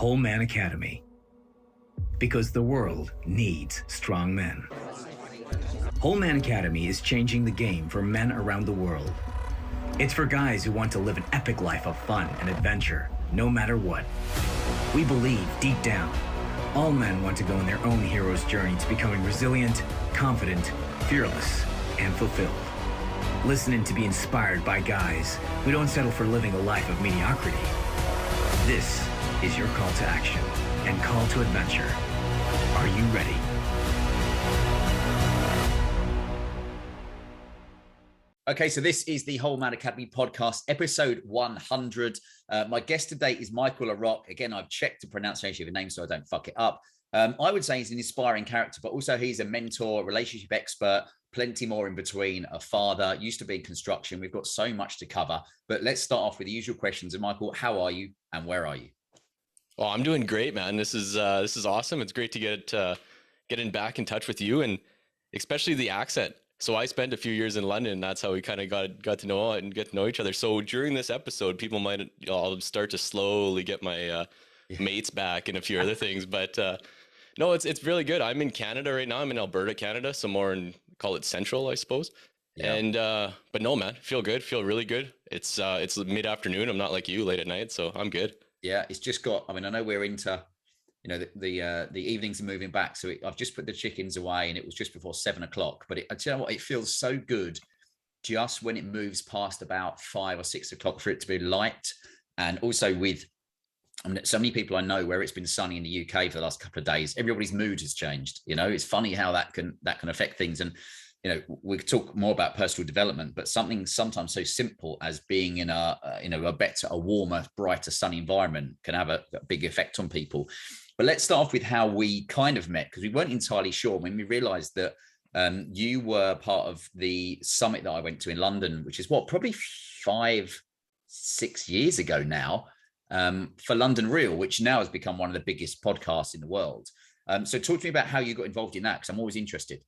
Whole Man Academy. Because the world needs strong men. Whole Man Academy is changing the game for men around the world. It's for guys who want to live an epic life of fun and adventure, no matter what. We believe, deep down, all men want to go on their own hero's journey to becoming resilient, confident, fearless, and fulfilled. Listen in to be inspired by guys who don't settle for living a life of mediocrity. This is your call to action and call to adventure. Are you ready? Okay, so this is the Whole Man Academy podcast, episode 100. My guest today is Michael LaRocque. Again, I've checked the pronunciation of his name so I don't fuck it up. I would say he's an inspiring character, but also he's a mentor, relationship expert, plenty more in between, a father, used to be in construction. We've got so much to cover, but let's start off with the usual questions. And Michael, how are you and where are you? Oh, I'm doing great, man. This is awesome. It's great to get back in touch with you, and especially the accent. So I spent a few years in London. That's how we kind of got to know and get to know each other. So during this episode, people might I'll start to slowly get my mates back and a few other things. But no, it's really good. I'm in Canada right now. I'm in Alberta, Canada. So more in, call it central, I suppose. Yeah. And but no, man, feel good. Feel really good. It's mid-afternoon. I'm not like you, late at night. So I'm good. Yeah, it's just got. I mean, I know we're into. The evenings are moving back, so I've just put the chickens away, and it was just before 7 o'clock. But I tell you what, it feels so good just when it moves past about 5 or 6 o'clock for it to be light. And also with so many people I know where it's been sunny in the UK for the last couple of days, everybody's mood has changed. It's funny how that can affect things. And we could talk more about personal development, but something sometimes so simple as being in a better, a warmer, brighter, sunny environment can have a big effect on people. But let's start off with how we kind of met, because we weren't entirely sure when we realized that you were part of the summit that I went to in London, which is probably 5-6 years ago now, for London Real, which now has become one of the biggest podcasts in the world. So talk to me about how you got involved in that, because I'm always interested.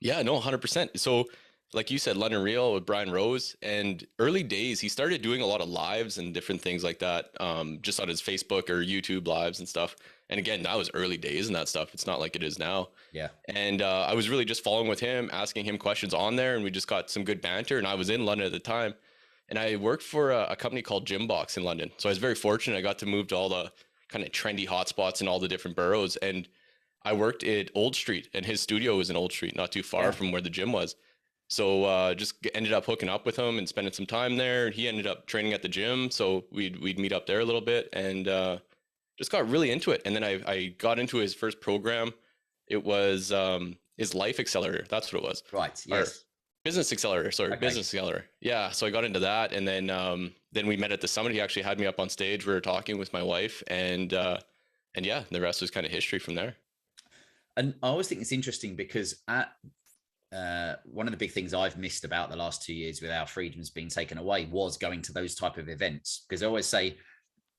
Yeah, no, 100%. So like you said, London Real with Brian Rose, and early days, he started doing a lot of lives and different things like that, just on his Facebook or YouTube lives and stuff. And again, that was early days and that stuff. It's not like it is now. Yeah. And I was really just following with him, asking him questions on there, and we just got some good banter. And I was in London at the time, and I worked for a company called Gymbox in London. So I was very fortunate. I got to move to all the kind of trendy hotspots in all the different boroughs. And I worked at Old Street, and his studio was in Old Street, not too far from where the gym was. So just ended up hooking up with him and spending some time there. He ended up training at the gym, so we'd meet up there a little bit, and just got really into it. And then I got into his first program. It was his Life Accelerator. That's what it was. Right. Yes. Or Business Accelerator. Sorry, okay. Business Accelerator. Yeah. So I got into that, and then we met at the summit. He actually had me up on stage. We were talking with my wife, and yeah, the rest was kind of history from there. And I always think it's interesting because one of the big things I've missed about the last 2 years with our freedoms being taken away was going to those type of events. Because I always say,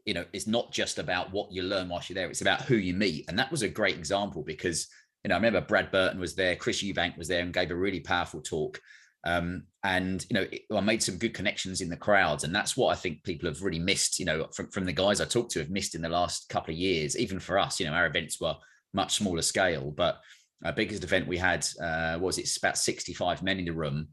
it's not just about what you learn whilst you're there, it's about who you meet. And that was a great example because, I remember Brad Burton was there, Chris Eubank was there and gave a really powerful talk. I made some good connections in the crowds. And that's what I think people have really missed, from the guys I talked to have missed in the last couple of years. Even for us, our events were much smaller scale, but our biggest event we had it's about 65 men in the room,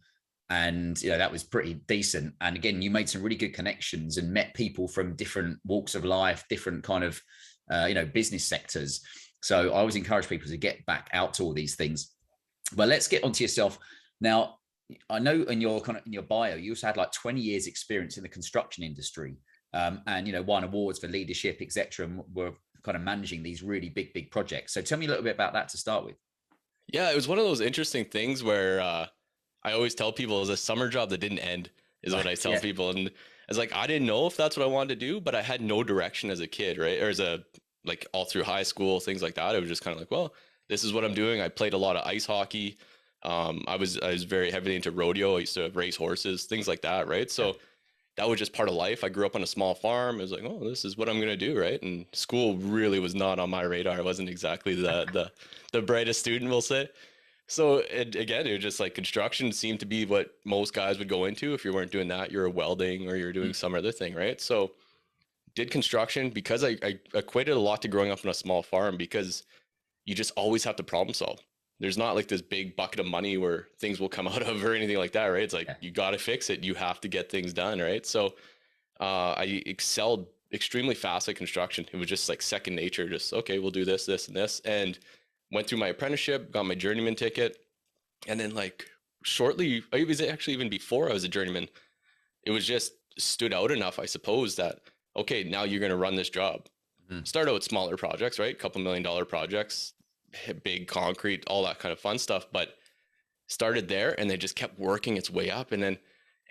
and that was pretty decent. And again, you made some really good connections and met people from different walks of life, different kind of business sectors. So I always encourage people to get back out to all these things. But let's get onto yourself now. I know in your bio, you also had like 20 years experience in the construction industry, and won awards for leadership, etc., and were kind of managing these really big projects. So tell me a little bit about that to start with. Yeah, it was one of those interesting things where I always tell people it was a summer job that didn't end, is what I tell people. And it's like, I didn't know if that's what I wanted to do, but I had no direction as a kid, right? Or like all through high school, things like that. It was just kind of like, well, this is what I'm doing. I played a lot of ice hockey. I was very heavily into rodeo. I used to race horses, things like that, right? So that was just part of life. I grew up on a small farm. I was like, oh, this is what I'm going to do, right? And school really was not on my radar. I wasn't exactly the brightest student, we'll say. So it was just like construction seemed to be what most guys would go into. If you weren't doing that, you're welding or you're doing some other thing, right? So did construction because I equated a lot to growing up on a small farm, because you just always have to problem solve. There's not like this big bucket of money where things will come out of or anything like that, right? It's like, you got to fix it. You have to get things done, right? So I excelled extremely fast at construction. It was just like second nature. Just, okay, we'll do this, this, and this. And went through my apprenticeship, got my journeyman ticket. And then like shortly, it was actually even before I was a journeyman, it was just stood out enough, I suppose, that, okay, now you're going to run this job. Start out with smaller projects, right? $2 million projects, big concrete, all that kind of fun stuff. But started there, and they just kept working its way up, and then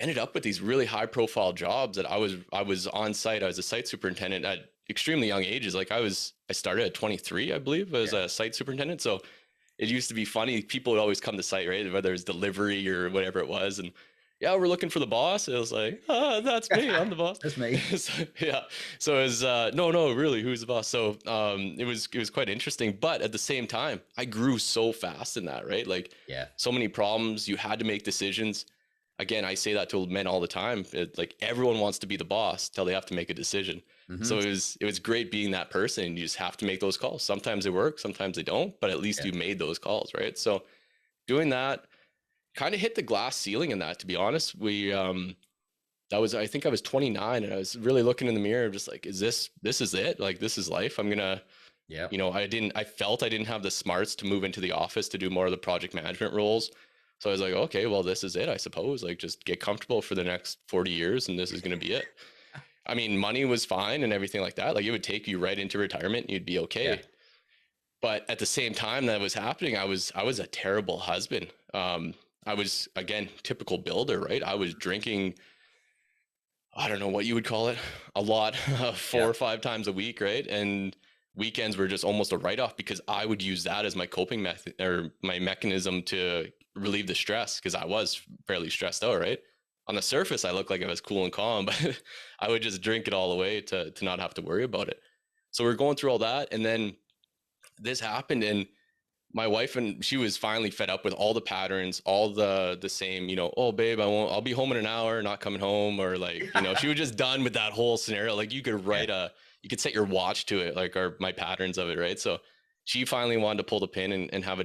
ended up with these really high profile jobs that I was on site. I was a site superintendent at extremely young ages. Like I started at 23, I believe, as a site superintendent. So it used to be funny. People would always come to site, right? Whether it's delivery or whatever it was. And yeah, we're looking for the boss. It was like, oh, that's me. I'm the boss. That's me. So, yeah. So it was, no, really, who's the boss? So it was quite interesting. But at the same time, I grew so fast in that, right? Like, so many problems. You had to make decisions. Again, I say that to men all the time. Like everyone wants to be the boss till they have to make a decision. So it was great being that person. You just have to make those calls. Sometimes they work, sometimes they don't, but at least you made those calls, right? So doing that, kind of hit the glass ceiling in that, to be honest. I think I was 29, and I was really looking in the mirror, just like, this is it? Like, this is life. I'm gonna, I felt I didn't have the smarts to move into the office to do more of the project management roles. So I was like, okay, well, this is it, I suppose. Like, just get comfortable for the next 40 years, and this is going to be it. I mean, money was fine and everything like that. Like, it would take you right into retirement and you'd be okay. But at the same time that was happening, I was a terrible husband. I was, again, typical builder, right? I was drinking, I don't know what you would call it, a lot, 4 or 5 times a week, right? And weekends were just almost a write-off, because I would use that as my coping method, or my mechanism to relieve the stress, because I was fairly stressed out, right? On the surface, I looked like I was cool and calm, but I would just drink it all away to not have to worry about it. So we're going through all that, and then this happened, and my wife, and she was finally fed up with all the patterns, all the same, oh babe, I'll be home in an hour, not coming home, or like, she was just done with that whole scenario. Like, you could write you could set your watch to it, like, or my patterns of it, right? So she finally wanted to pull the pin and have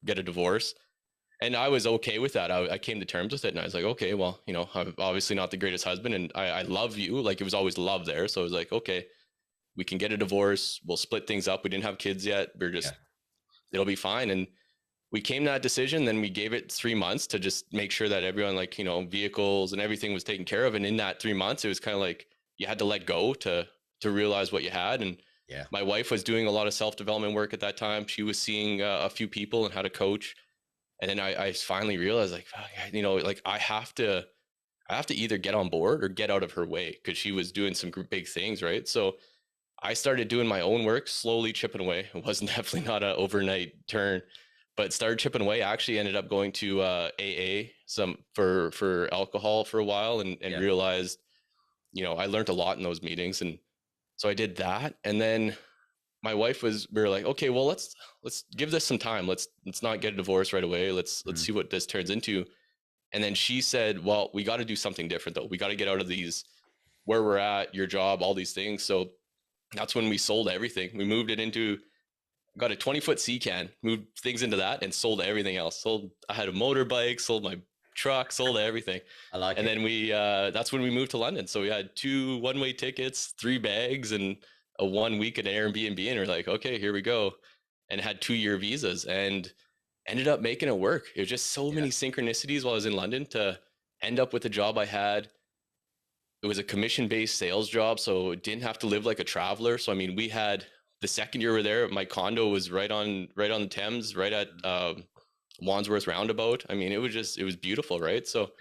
get a divorce. And I was okay with that. I came to terms with it, and I was like, okay, well, I'm obviously not the greatest husband, and I love you. Like, it was always love there. So I was like, okay, we can get a divorce. We'll split things up. We didn't have kids yet. We're just, it'll be fine. And we came to that decision. Then we gave it 3 months to just make sure that everyone, like, vehicles and everything was taken care of. And in that 3 months, it was kind of like you had to let go to realize what you had. And my wife was doing a lot of self-development work at that time. She was seeing a few people and how to coach. And then I finally realized, like, like I have to either get on board or get out of her way, because she was doing some big things, right? So I started doing my own work, slowly chipping away. It wasn't definitely not an overnight turn, but started chipping away. I actually ended up going to AA for alcohol for a while, and realized, I learned a lot in those meetings. And so I did that. And then my wife we were like, okay, well, let's give this some time. Let's not get a divorce right away. Let's see what this turns into. And then she said, well, we got to do something different though. We got to get out of these, where we're at, your job, all these things. So that's when we sold everything. We moved it got a 20-foot sea can, moved things into that, and sold everything else. I had a motorbike, sold my truck, sold everything. I like it. And then that's when we moved to London. So we had 2 one-way tickets, 3 bags, and a 1 week at Airbnb, and we're like, okay, here we go. And had 2-year visas, and ended up making it work. It was just so many synchronicities while I was in London to end up with the job I had. It was a commission-based sales job, so it didn't have to live like a traveler. So, I mean, we had the second year we were there, my condo was right on the Thames, right at Wandsworth Roundabout. I mean, it was beautiful, right? So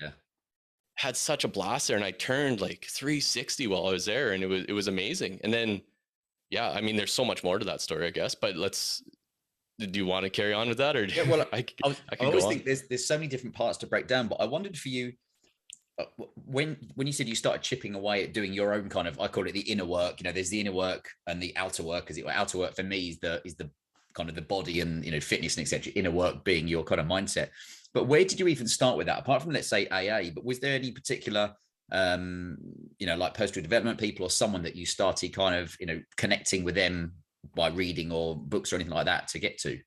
had such a blast there, and I turned like 360 while I was there, and it was amazing. And then, I mean, there's so much more to that story, I guess, but do you want to carry on with that, or well, I always think there's so many different parts to break down, but I wondered for you, when you said you started chipping away at doing your own kind of, I call it the inner work, there's the inner work and the outer work, outer work for me is the kind of the body and, fitness and etc. Inner work being your kind of mindset. But where did you even start with that? Apart from, let's say, AA, but was there any particular like personal development people, or someone that you started kind of, connecting with them by reading or books or anything like that to get to?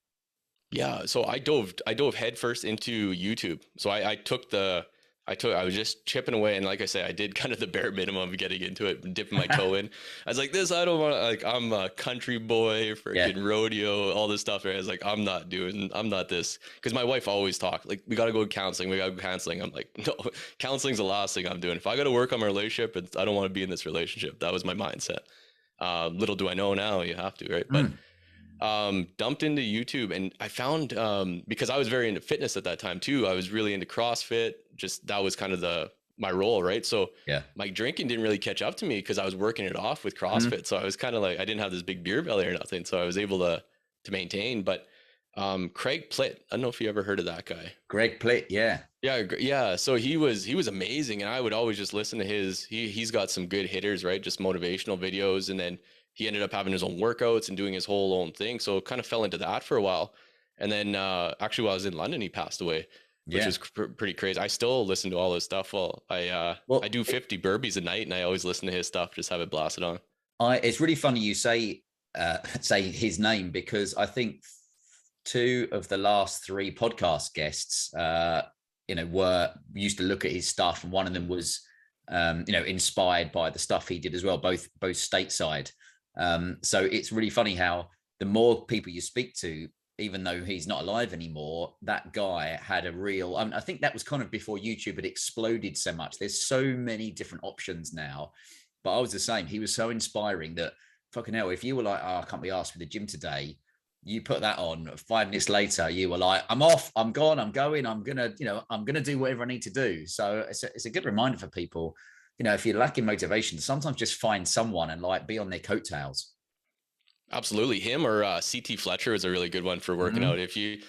Yeah, so I dove headfirst into YouTube. So I was just chipping away, and like I say, I did kind of the bare minimum of getting into it, dipping my toe in. I was like, this, I don't want to, like, I'm a country boy, freaking rodeo, all this stuff. Right? I was like, I'm not this. Because my wife always talked, like, we got to go to counseling, I'm like, no, counseling's the last thing I'm doing. If I got to work on my relationship, I don't want to be in this relationship. That was my mindset. Little do I know now, you have to, right? But dumped into YouTube, and I found, because I was very into fitness at that time too, I was really into CrossFit. Just that was kind of my role, right? So my drinking didn't really catch up to me because I was working it off with CrossFit. So I was kind of like, I didn't have this big beer belly or nothing, so I was able to maintain. But Craig Plitt, I don't know if you ever heard of that guy. Greg Plitt, yeah. So he was amazing, and I would always just listen to his. He's got some good hitters, right? Just motivational videos, and then he ended up having his own workouts and doing his whole own thing. So kind of fell into that for a while. And then actually, while I was in London, he passed away, which was pretty crazy. I still listen to all his stuff. I do 50 burpees a night, and I always listen to his stuff, just have it blasted on. It's really funny you say his name, because I think 2 of the last 3 podcast guests, used to look at his stuff, and one of them was, inspired by the stuff he did as well, both stateside. So it's really funny how the more people you speak to, even though he's not alive anymore, that guy had a real, I think that was kind of before YouTube had exploded so much. There's so many different options now, but I was the same. He was so inspiring that, fucking hell, if you were like, oh, I can't be asked for the gym today, you put that on, 5 minutes later, you were like, I'm off, I'm gone, I'm going, I'm going to do whatever I need to do. So it's a good reminder for people. If you're lacking motivation, sometimes just find someone and like be on their coattails. Absolutely. Him or CT Fletcher is a really good one for working out. If you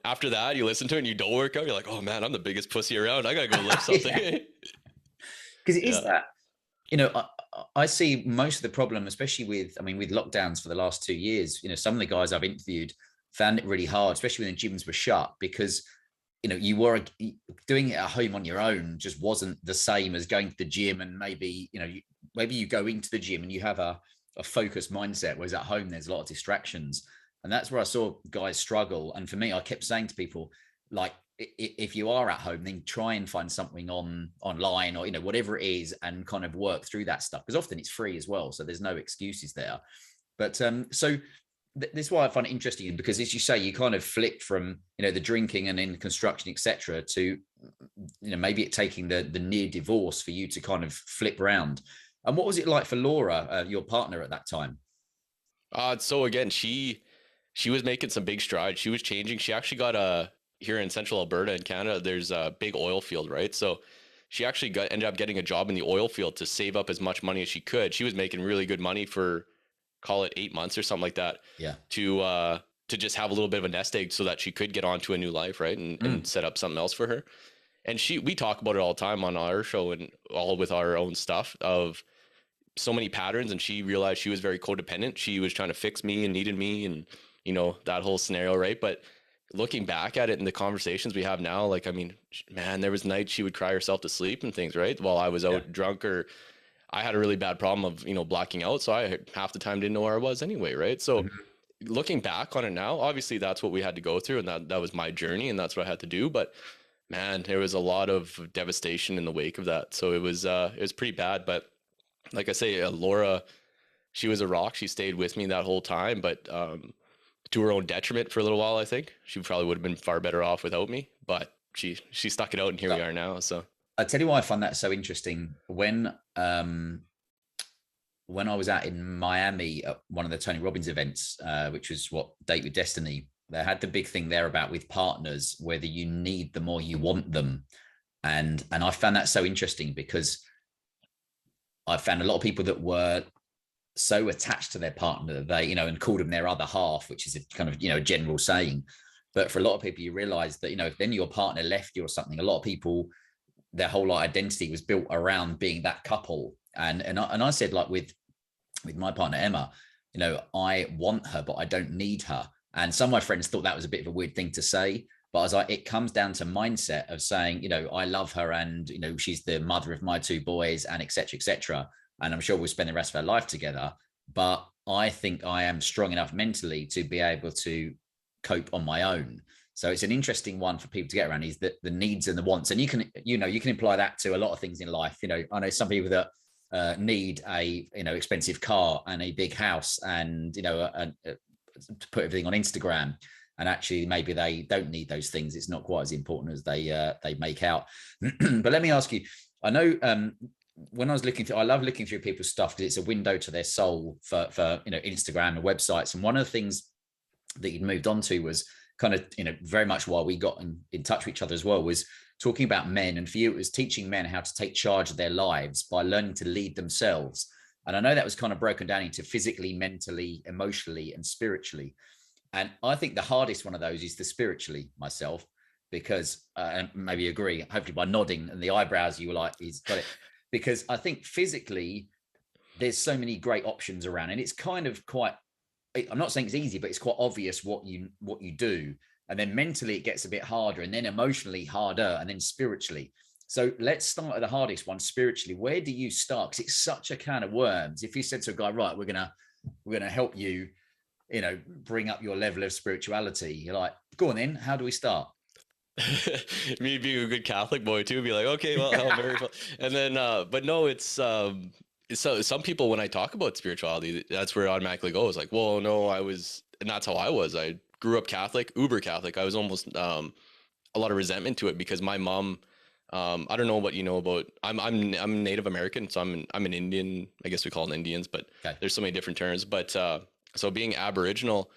after that, you listen to it and you don't work out, you're like, oh man, I'm the biggest pussy around. I got to go lift something. Because it is that, I see most of the problem, especially with lockdowns for the last 2 years, some of the guys I've interviewed found it really hard, especially when the gyms were shut, because you were doing it at home on your own just wasn't the same as going to the gym. And maybe you go into the gym and you have a focused mindset, whereas at home there's a lot of distractions. And that's where I saw guys struggle. And for me, I kept saying to people, like, if you are at home, then try and find something online or whatever it is, and kind of work through that stuff, because often it's free as well, so there's no excuses there. But so this is why I find it interesting, because as you say, you kind of flipped from the drinking and in construction, etc., to maybe it taking the near divorce for you to kind of flip around. And what was it like for Laura, your partner at that time? So again, she was making some big strides. She was changing. She actually got here in central Alberta in Canada, there's a big oil field, right? So she actually ended up getting a job in the oil field to save up as much money as she could. She was making really good money for, call it 8 months or something like that. Yeah. To just have a little bit of a nest egg so that she could get onto a new life, right? And set up something else for her. And we talk about it all the time on our show and all with our own stuff of so many patterns. And she realized she was very codependent. She was trying to fix me and needed me and, that whole scenario, right? But looking back at it in the conversations we have now, like, man, there was nights she would cry herself to sleep and things, right? While I was out drunk, or I had a really bad problem of, blacking out. So I half the time didn't know where I was anyway. Right. So looking back on it now, obviously that's what we had to go through, and that was my journey, and that's what I had to do. But man, there was a lot of devastation in the wake of that. So it was pretty bad. But like I say, Laura, she was a rock. She stayed with me that whole time, but, to her own detriment for a little while. I think she probably would have been far better off without me, but she stuck it out, and here we are now. So I tell you why I find that so interesting. When I was out in Miami at one of the Tony Robbins events, which was Date with Destiny, they had the big thing there about with partners, whether you need them or you want them. And I found that so interesting, because I found a lot of people that were so attached to their partner that they, and called them their other half, which is a kind of, general saying. But for a lot of people, you realize that, if then your partner left you or something, a lot of people, their whole identity was built around being that couple. And I said, like, with my partner, Emma, I want her, but I don't need her. And some of my friends thought that was a bit of a weird thing to say. But I was like, it comes down to mindset of saying, you know, I love her, and, you know, she's the mother of my 2 boys, and et cetera, et cetera. And I'm sure we'll spend the rest of our life together. But I think I am strong enough mentally to be able to cope on my own. So it's an interesting one for people to get around, is that the needs and the wants. And you can apply that to a lot of things in life. You know, I know some people that need a, you know, expensive car and a big house, and, you know, to put everything on Instagram. And actually, maybe they don't need those things. It's not quite as important as they make out. But let me ask you, I know when I was looking through, I love looking through people's stuff because it's a window to their soul for you know, Instagram and websites. And one of the things that you'd moved on to was kind of, you know, very much while we got in touch with each other as well, was talking about men. And for you, it was teaching men how to take charge of their lives by learning to lead themselves. And I know that was kind of broken down into physically, mentally, emotionally, and spiritually. And I think the hardest one of those is the spiritually, myself, because and maybe you agree, hopefully by nodding and the eyebrows, you were like, he's got it. Because I think physically, there's so many great options around, and it's kind of quite, I'm not saying it's easy, but it's quite obvious what you do. And then mentally it gets a bit harder, and then emotionally harder, and then spiritually. So let's start at the hardest one, spiritually. Where do you start? Because it's such a can of worms. If you said to a guy, right, we're gonna help you, you know, bring up your level of spirituality, you're like, go on then, how do we start? Me being a good Catholic boy too, be like, okay, well, and then but no, it's so some people, when I talk about spirituality, that's where it automatically goes like, well, no, and that's how I was. I grew up Catholic, uber Catholic. I was almost a lot of resentment to it because my mom, I don't know what you know about, I'm Native American, so I'm an Indian, I guess we call them Indians, but okay, there's so many different terms. But so being Aboriginal,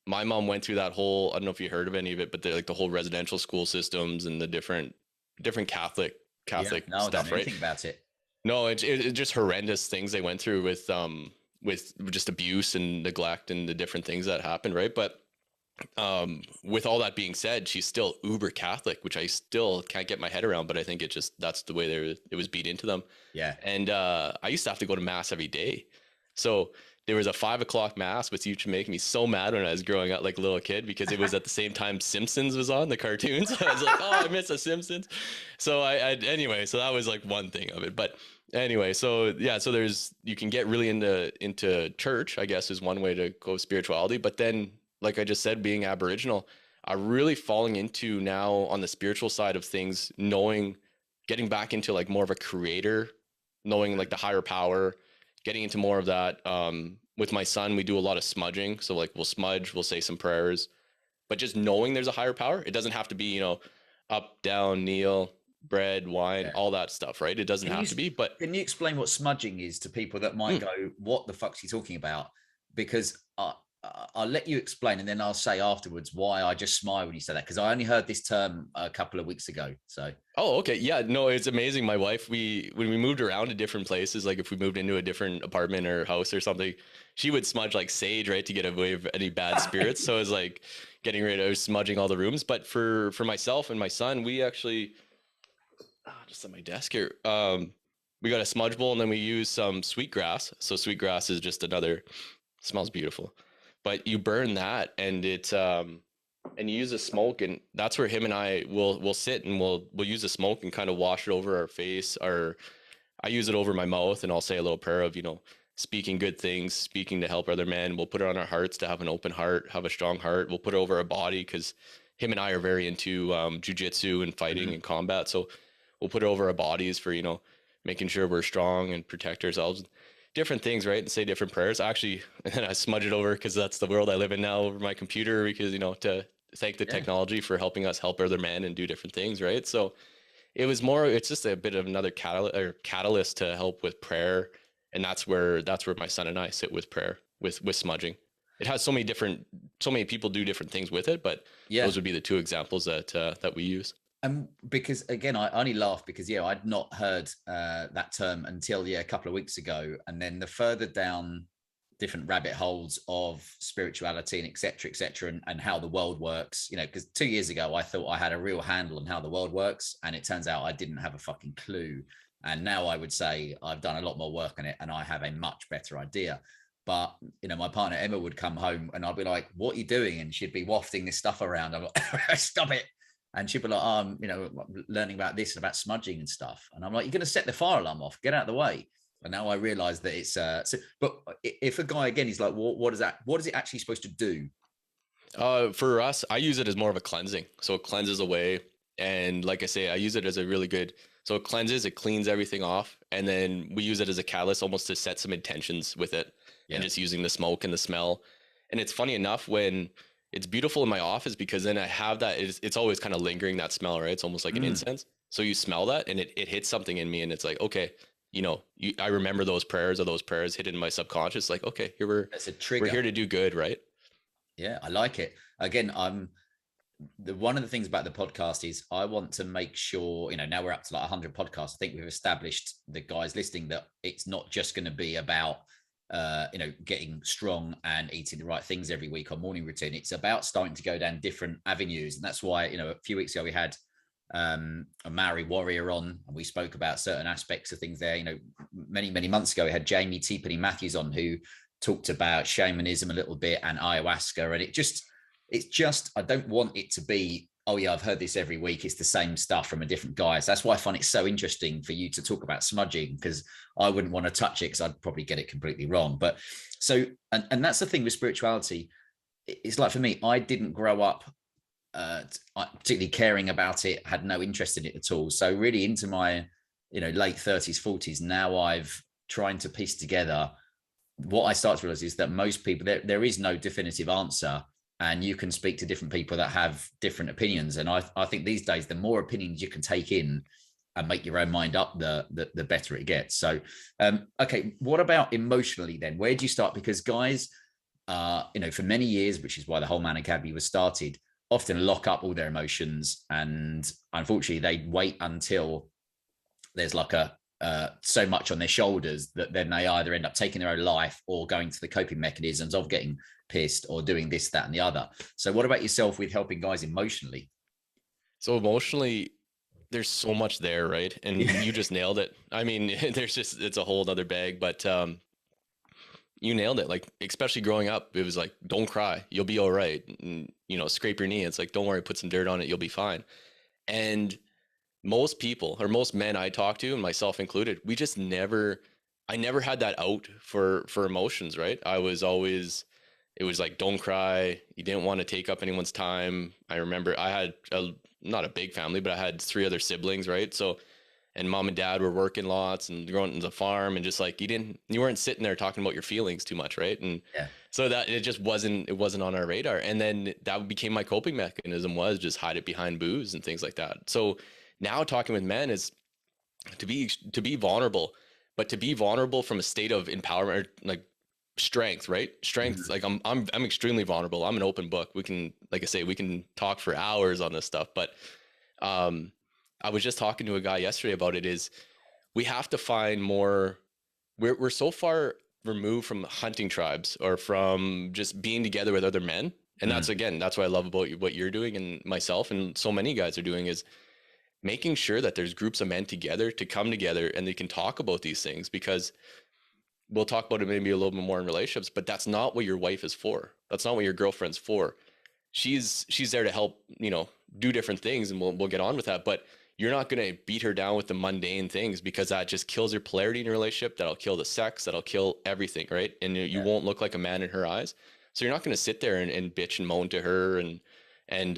my mom went through that whole, I don't know if you heard of any of it, but like the whole residential school systems and the different Catholic stuff, right? I don't know anything about it. No, it's just horrendous things they went through with just abuse and neglect and the different things that happened, right? But with all that being said, she's still uber Catholic, which I still can't get my head around, but I think that's the way it was beat into them. Yeah. And I used to have to go to mass every day. So there was a 5 o'clock mass, which used to make me so mad when I was growing up, like a little kid, because it was at the same time Simpsons was on, the cartoons. I was like, oh, I miss the Simpsons. So anyway, so that was like one thing of it. But anyway, so yeah, so you can get really into church, I guess, is one way to go with spirituality. But then, like I just said, being Aboriginal, I'm really falling into now on the spiritual side of things, getting back into like more of a creator, knowing like the higher power, getting into more of that. With my son, we do a lot of smudging. So like we'll smudge, we'll say some prayers, but just knowing there's a higher power. It doesn't have to be, you know, up, down, kneel, bread, wine, all that stuff, right? It doesn't have to be. But can you explain what smudging is to people that might go, what the fuck's he talking about? Because I'll let you explain, and then I'll say afterwards why I just smile when you say that, because I only heard this term a couple of weeks ago. So okay, yeah, no, it's amazing. My wife, when we moved around to different places, like if we moved into a different apartment or house or something, she would smudge like sage, right, to get away with any bad spirits. So it was like getting rid of smudging all the rooms. But for myself and my son, we actually just on my desk here, we got a smudge bowl, and then we use some sweetgrass. So sweetgrass is just smells beautiful. But you burn that, and and you use a smoke, and that's where him and I will sit, and we'll use a smoke and kind of wash it over our face. I use it over my mouth, and I'll say a little prayer of, you know, speaking good things, speaking to help other men. We'll put it on our hearts to have an open heart, have a strong heart. We'll put it over our body because him and I are very into Jiu Jitsu and fighting and combat. So we'll put it over our bodies for, you know, making sure we're strong and protect ourselves. Different things, right? And say different prayers. Actually, and then I smudge it over because that's the world I live in now over my computer, because, you know, to thank the technology for helping us help other men and do different things, right? So it's just a bit of another catalyst to help with prayer. And that's where my son and I sit with prayer, with smudging. It has so many people do different things with it, but those would be the two examples that we use. Because again, I only laugh because I'd not heard that term until a couple of weeks ago, and then the further down different rabbit holes of spirituality and et cetera, and how the world works, you know, because 2 years ago I thought I had a real handle on how the world works, and it turns out I didn't have a fucking clue. And now I would say I've done a lot more work on it, and I have a much better idea. But, you know, my partner Emma would come home, and I'd be like, "What are you doing?" And she'd be wafting this stuff around. I'm like, "Stop it." and she'd be like, oh, I'm, you know, learning about this and about smudging and stuff. And I'm like, you're going to set the fire alarm off, get out of the way. And now I realize that it's, so, but if a guy, again, he's like, what is it actually supposed to do? For us, I use it as more of a cleansing. So it cleanses away. And like I say, I use it as a really good, so it cleanses, it cleans everything off. And then we use it as a catalyst almost to set some intentions with it, and just using the smoke and the smell. And it's funny enough, when it's beautiful in my office, because then I have that, it's always kind of lingering, that smell, right? It's almost like an incense. So you smell that and it hits something in me, and it's like, okay, you know, I remember those prayers hit in my subconscious. Like, okay, here That's a trigger. We're here to do good, right? Yeah, I like it. Again, one of the things about the podcast is I want to make sure, you know, now we're up to like 100 podcasts. I think we've established, the guys listening, that it's not just going to be about, you know, getting strong and eating the right things every week on morning routine. It's about starting to go down different avenues. And that's why, you know, a few weeks ago we had a Maori warrior on, and we spoke about certain aspects of things there. You know, many months ago we had Jamie T. Matthews on, who talked about shamanism a little bit and ayahuasca. And it's just, I don't want it to be, oh yeah, I've heard this every week, it's the same stuff from a different guy. So that's why I find it so interesting for you to talk about smudging, because I wouldn't want to touch it because I'd probably get it completely wrong. But so, and that's the thing with spirituality. It's like, for me, I didn't grow up particularly caring about it, had no interest in it at all. So really into my, you know, late 30s, 40s, now I've trying to piece together what I start to realize is that most people, there is no definitive answer, and you can speak to different people that have different opinions. And I think these days, the more opinions you can take in and make your own mind up, the better it gets. So, okay, what about emotionally then? Where do you start? Because guys, you know, for many years, which is why the Whole Man Academy was started, often lock up all their emotions, and unfortunately they wait until there's like so much on their shoulders that then they either end up taking their own life or going to the coping mechanisms of getting pissed or doing this, that, and the other. So what about yourself with helping guys emotionally? So emotionally, there's so much there, right? And you just nailed it. I mean, it's a whole other bag, but you nailed it. Like, especially growing up, it was like, don't cry, you'll be all right. And, you know, scrape your knee. It's like, don't worry, put some dirt on it, you'll be fine. And most people, or most men I talk to, and myself included, I never had that out for emotions, right? It was like, don't cry. You didn't want to take up anyone's time. I remember I had not a big family, but I had 3 other siblings, right? So, and mom and dad were working lots and growing in the farm, and just like, you weren't sitting there talking about your feelings too much, right? And so that it wasn't on our radar. And then that became my coping mechanism, was just hide it behind booze and things like that. So now talking with men is to be vulnerable, but to be vulnerable from a state of empowerment, or like strength, right? Strength. Like I'm extremely vulnerable. I'm an open book. We can, like I say, we can talk for hours on this stuff. But I was just talking to a guy yesterday about it. Is we have to find more. We're so far removed from hunting tribes, or from just being together with other men. And that's what I love about what you're doing, and myself and so many guys are doing, is making sure that there's groups of men together to come together and they can talk about these things. Because we'll talk about it maybe a little bit more in relationships, but that's not what your wife is for. That's not what your girlfriend's for. She's there to help, you know, do different things, and we'll get on with that. But you're not going to beat her down with the mundane things, because that just kills your polarity in your relationship. That'll kill the sex. That'll kill everything, right? And you won't look like a man in her eyes. So you're not going to sit there and bitch and moan to her and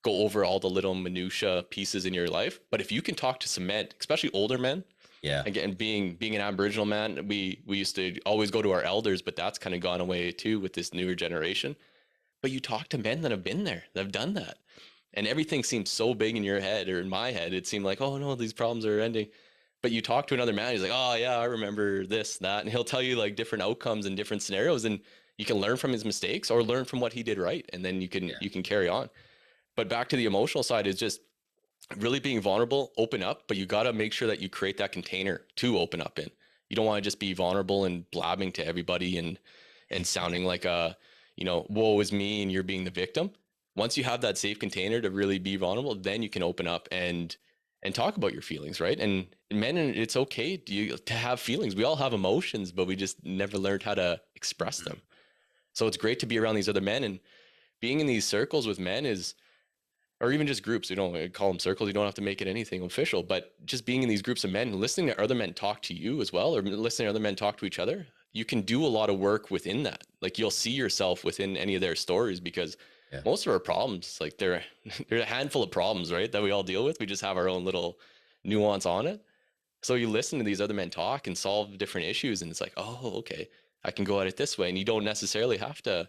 go over all the little minutia pieces in your life. But if you can talk to some men, especially older men, again, being an Aboriginal man, we used to always go to our elders, but that's kind of gone away too with this newer generation. But you talk to men that have been there, that have done that, and everything seemed so big in your head, or in my head, it seemed like, oh no, these problems are ending. But you talk to another man, he's like, oh yeah, I remember this, that, and he'll tell you like different outcomes and different scenarios, and you can learn from his mistakes or learn from what he did right, and then you can carry on. But back to the emotional side, is just really being vulnerable, open up, but you got to make sure that you create that container to open up in. You don't want to just be vulnerable and blabbing to everybody and sounding like woe is me, and you're being the victim. Once you have that safe container to really be vulnerable, then you can open up and talk about your feelings, right? And men, it's okay to have feelings. We all have emotions, but we just never learned how to express them. So it's great to be around these other men, and being in these circles with men is, or even just groups. We don't call them circles. You don't have to make it anything official, but just being in these groups of men, listening to other men talk to you as well, or listening to other men talk to each other, you can do a lot of work within that. Like you'll see yourself within any of their stories, because most of our problems, like they're a handful of problems, right, that we all deal with. We just have our own little nuance on it. So you listen to these other men talk and solve different issues, and it's like, oh, okay, I can go at it this way. And you don't necessarily have to,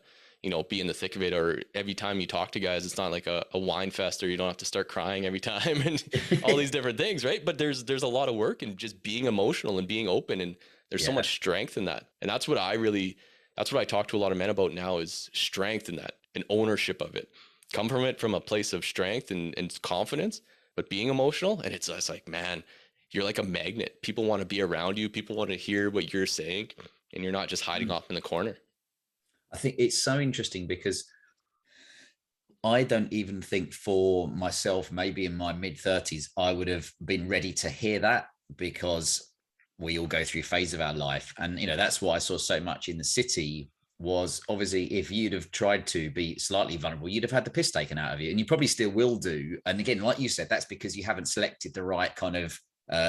be in the thick of it, or every time you talk to guys, it's not like a wine fest, or you don't have to start crying every time and all these different things, right? But there's a lot of work in just being emotional and being open, and there's so much strength in that. And that's what I talk to a lot of men about now, is strength in that and ownership of it. Come from it from a place of strength and confidence, but being emotional. And it's like, man, you're like a magnet. People want to be around you. People want to hear what you're saying, and you're not just hiding off in the corner. I think it's so interesting because I don't even think for myself, maybe in my mid-30s, I would have been ready to hear that, because we all go through a phase of our life. And, that's what I saw so much in the city, was obviously if you'd have tried to be slightly vulnerable, you'd have had the piss taken out of you, and you probably still will do. And again, like you said, that's because you haven't selected the right kind of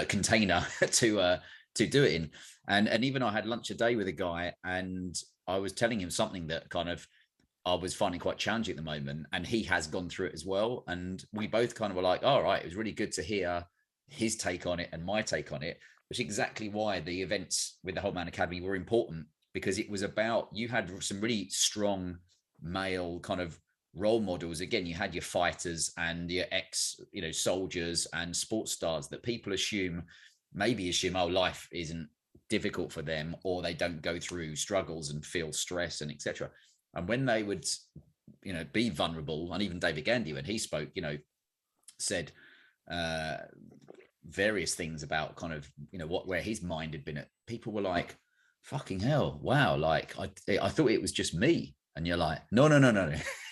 container to do it in. And even I had lunch a day with a guy, and I was telling him something that kind of I was finding quite challenging at the moment, and he has gone through it as well. And we both kind of were like, all right, it was really good to hear his take on it and my take on it, which is exactly why the events with the Whole Man Academy were important, because it was about, you had some really strong male kind of role models. Again, you had your fighters and your soldiers and sports stars that people assume, oh, life isn't difficult for them, or they don't go through struggles and feel stress and etc. And when they would be vulnerable, and even David Gandy, when he spoke, said various things about kind of where his mind had been at, people were like, fucking hell, wow, like I thought it was just me. And you're like, no.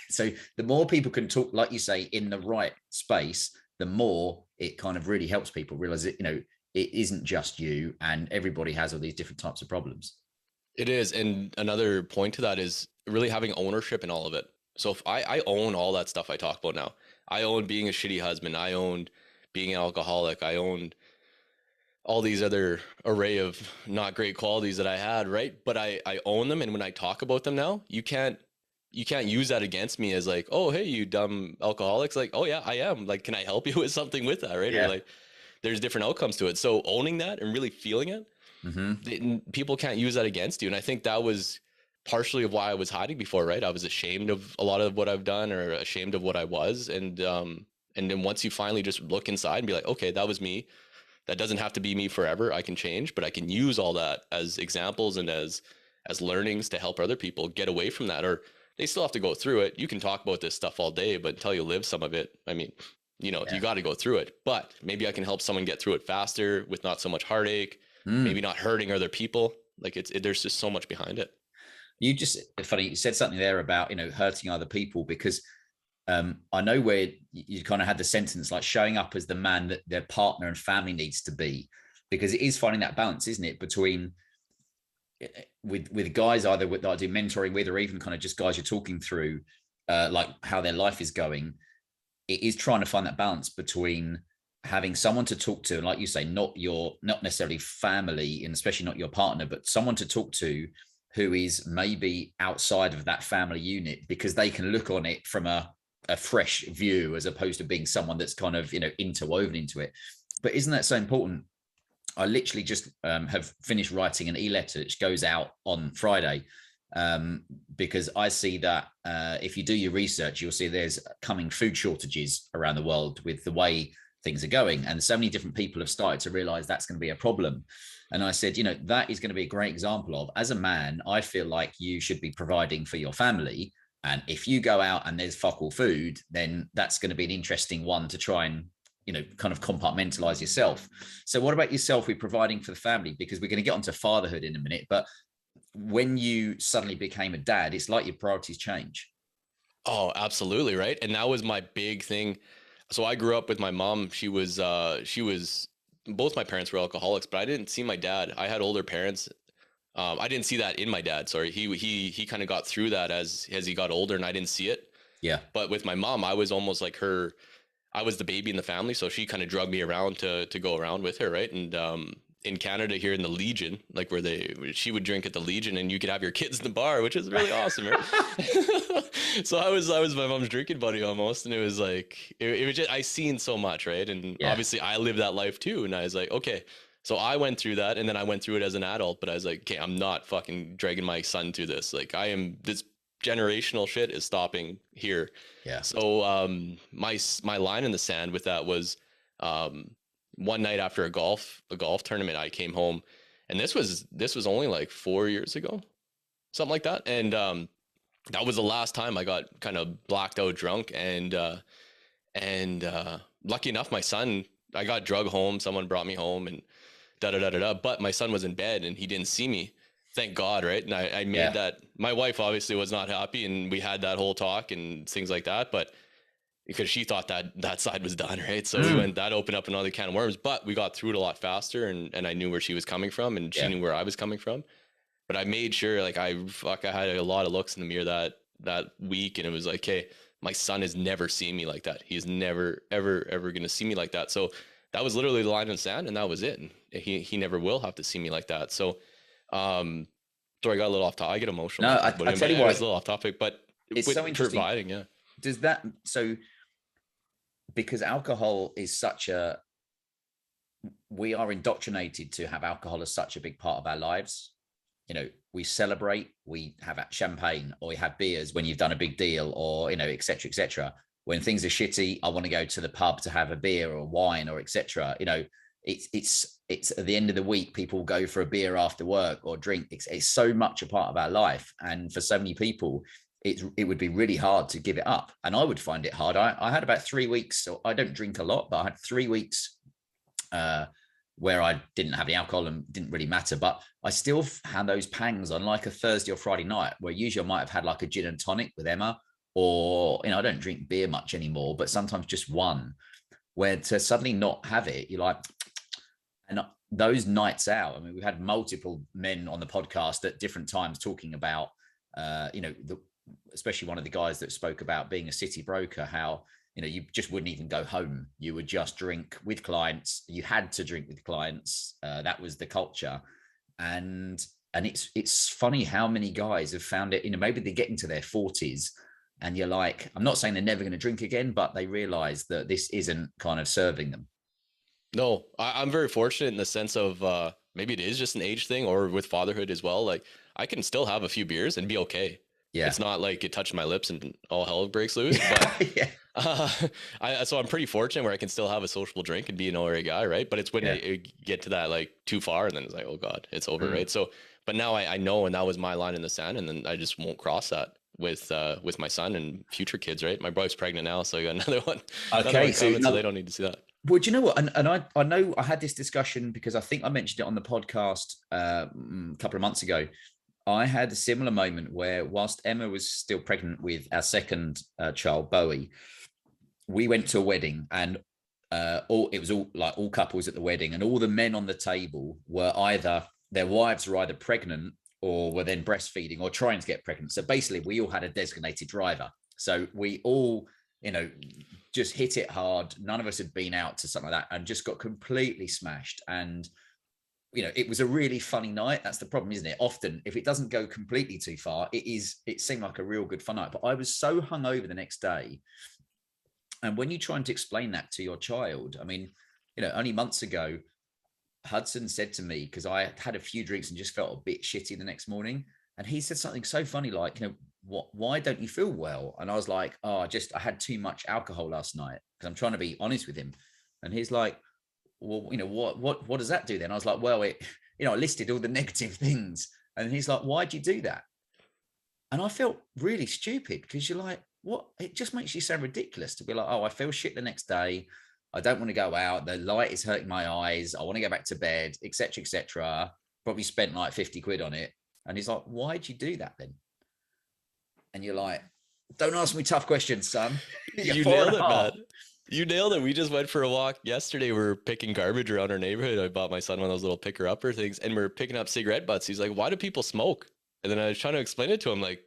So the more people can talk, like you say, in the right space, the more it kind of really helps people realize it isn't just you, and everybody has all these different types of problems. It is. And another point to that is really having ownership in all of it. So if I own all that stuff I talk about now, I own being a shitty husband, I owned being an alcoholic, I owned all these other array of not great qualities that I had, right? But I own them. And when I talk about them now, you can't use that against me as like, oh, hey, you dumb alcoholics. Like, oh yeah, I am. Like, can I help you with something with that, right? Yeah. Or like, there's different outcomes to it. So owning that and really feeling it, people can't use that against you. And I think that was partially of why I was hiding before, right? I was ashamed of a lot of what I've done, or ashamed of what I was. And then once you finally just look inside and be like, okay, that was me. That doesn't have to be me forever. I can change, but I can use all that as examples and as learnings to help other people get away from that. Or they still have to go through it. You can talk about this stuff all day, but until you live some of it, I mean, you got to go through it. But maybe I can help someone get through it faster with not so much heartache, maybe not hurting other people. Like there's just so much behind it. Funny, you said something there about, hurting other people, because I know where you kind of had the sentence like showing up as the man that their partner and family needs to be, because it is finding that balance, isn't it, between with guys either that I do mentoring with, or even kind of just guys you're talking through like how their life is going. It is trying to find that balance between having someone to talk to, and like you say, not necessarily family, and especially not your partner, but someone to talk to who is maybe outside of that family unit, because they can look on it from a fresh view, as opposed to being someone that's kind of interwoven into it. But isn't that so important? I literally just have finished writing an e-letter which goes out on Friday, because I see that if you do your research, you'll see there's coming food shortages around the world with the way things are going, and so many different people have started to realize that's going to be a problem. And I said, that is going to be a great example of, as a man, I feel like you should be providing for your family. And if you go out and there's fuck all food, then that's going to be an interesting one to try and, kind of compartmentalize yourself. So what about yourself with providing for the family? Because we're going to get onto fatherhood in a minute, but when you suddenly became a dad, it's like your priorities change. Oh, absolutely. Right. And that was my big thing. So I grew up with my mom. She was, both my parents were alcoholics, but I didn't see my dad. I had older parents. I didn't see that in my dad. Sorry. He kind of got through that as he got older, and I didn't see it. Yeah. But with my mom, I was almost like I was the baby in the family. So she kind of drugged me around to go around with her. Right. And, in Canada here in the Legion, like she would drink at the Legion and you could have your kids in the bar, which is really awesome. Right? So I was my mom's drinking buddy almost. And it was like, it was just, I seen so much. Right. And obviously I lived that life too. And I was like, okay, so I went through that and then I went through it as an adult, but I was like, okay, I'm not fucking dragging my son through this. Like this generational shit is stopping here. Yeah. So, my line in the sand with that was, one night after a golf tournament, I came home, and this was only like 4 years ago, something like that. And that was the last time I got kind of blacked out drunk. And lucky enough, my son, I got drug home. Someone brought me home and but my son was in bed and he didn't see me. Thank God. Right. And I made that. My wife obviously was not happy, and we had that whole talk and things like that, but because she thought that side was done, right? So that opened up another can of worms, but we got through it a lot faster, and I knew where she was coming from, and she knew where I was coming from. But I made sure, like, I had a lot of looks in the mirror that week, and it was like, hey, my son has never seen me like that. He's never, ever going to see me like that. So that was literally the line in the sand, and that was it. And he never will have to see me like that. So, sorry, I got a little off topic. I get emotional. No, I tell you what, it's a little off topic, but it's so interesting. Providing, yeah. Does that, so because alcohol is we are indoctrinated to have alcohol as such a big part of our lives. You know, we celebrate, we have champagne, or we have beers when you've done a big deal, or, you know, et cetera, et cetera. When things are shitty, I want to go to the pub to have a beer or wine, or et cetera. You know, it's at the end of the week, people go for a beer after work or drink. It's so much a part of our life. And for so many people, it would be really hard to give it up. And I would find it hard. I had about 3 weeks, so I don't drink a lot, but I had 3 weeks where I didn't have any alcohol and didn't really matter, but I still had those pangs on like a Thursday or Friday night, where usually I might have had like a gin and tonic with Emma, or, you know, I don't drink beer much anymore, but sometimes just one, where to suddenly not have it, you're like, and those nights out, I mean, we've had multiple men on the podcast at different times talking about, you know, especially one of the guys that spoke about being a city broker, how, you know, you just wouldn't even go home. You would just drink with clients. You had to drink with clients. That was the culture. And it's funny how many guys have found it, you know, maybe they get into their 40s and you're like, I'm not saying they're never going to drink again, but they realize that this isn't kind of serving them. No, I'm very fortunate in the sense of maybe it is just an age thing, or with fatherhood as well. Like, I can still have a few beers and be okay. Yeah. It's not like it touched my lips and all hell breaks loose, but so I'm pretty fortunate where I can still have a sociable drink and be an alright guy. Right. But it's when it get to that, like, too far, and then it's like, oh God, it's over. Right. So, but now I know, and that was my line in the sand, and then I just won't cross that with my son and future kids. Right. My wife's pregnant now, so I got another one. Okay. So they don't need to see that. Well, do you know what? And I know I had this discussion because I think I mentioned it on the podcast a couple of months ago. I had a similar moment where, whilst Emma was still pregnant with our second child, Bowie, we went to a wedding, and it was all couples at the wedding, and all the men on the table were either, their wives were either pregnant or were then breastfeeding or trying to get pregnant. So basically, we all had a designated driver. So we all, you know, just hit it hard. None of us had been out to something like that, and just got completely smashed. And, you know, it was a really funny night. That's the problem, isn't it? Often, if it doesn't go completely too far, it seemed like a real good fun night. But I was so hungover the next day. And when you're trying to explain that to your child, I mean, you know, only months ago, Hudson said to me, because I had a few drinks and just felt a bit shitty the next morning, and he said something so funny, like, you know, why don't you feel well? And I was like, oh, I had too much alcohol last night, because I'm trying to be honest with him. And he's like, well, you know, what does that do then? I was like, well, you know, I listed all the negative things. And he's like, why'd you do that? And I felt really stupid, because you're like, what? It just makes you sound ridiculous to be like, oh, I feel shit the next day. I don't want to go out. The light is hurting my eyes. I want to go back to bed, etc., etc. Probably spent like 50 quid on it. And he's like, why'd you do that then? And you're like, don't ask me tough questions, son. You nailed it, man. You nailed it. We just went for a walk yesterday. We were picking garbage around our neighborhood. I bought my son one of those little picker-upper things, and we're picking up cigarette butts. He's like, why do people smoke? And then I was trying to explain it to him, like,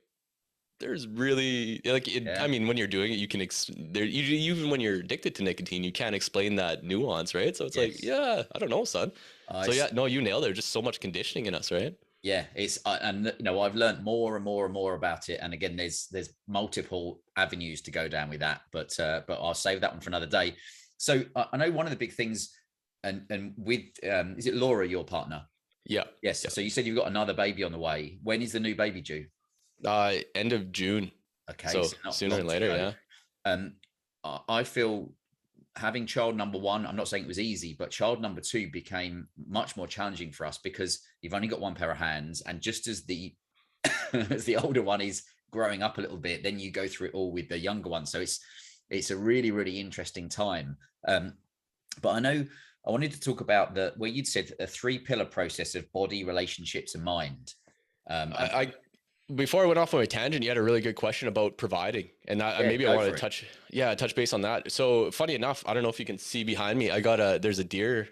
there's really like it, Yeah. I mean, when you're doing it, you can even when you're addicted to nicotine, you can't explain that nuance, right? So it's like, Yes. yeah, I don't know, son. I So yeah, no, you nailed it. There's just so much conditioning in us, right? Yeah, it's and you know, I've learned more and more and more about it. And again, there's multiple avenues to go down with that, but I'll save that one for another day. So I know one of the big things, and with is it Laura, your partner? Yeah. Yes. So you said you've got another baby on the way. When is the new baby due? End of June. Okay, So not sooner long or to later, go. yeah. I feel having child number one, I'm not saying it was easy, but child number two became much more challenging for us because you've only got one pair of hands. And just as the as the older one is growing up a little bit, then you go through it all with the younger one. So it's a really, really interesting time. But I know I wanted to talk about where you'd said a 3-pillar process of body, relationships, and mind. I before I went off on a tangent, you had a really good question about providing, and maybe I want to touch base on that. So funny enough, I don't know if you can see behind me. I got there's deer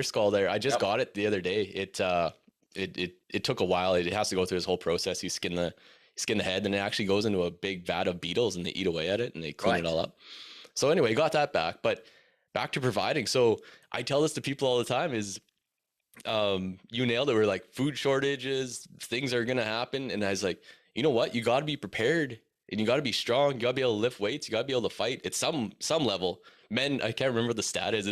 skull there. I just got it the other day. It took a while. It has to go through this whole process. You skin the head, and it actually goes into a big vat of beetles, and they eat away at it, and they clean it all up. So anyway, got that back. But back to providing. So I tell this to people all the time is, you nailed it. We're like, food shortages, things are gonna happen, and I was like, you know what, you got to be prepared, and you got to be strong, you got to be able to lift weights, you got to be able to fight at some level. Men, I can't remember what the stat is,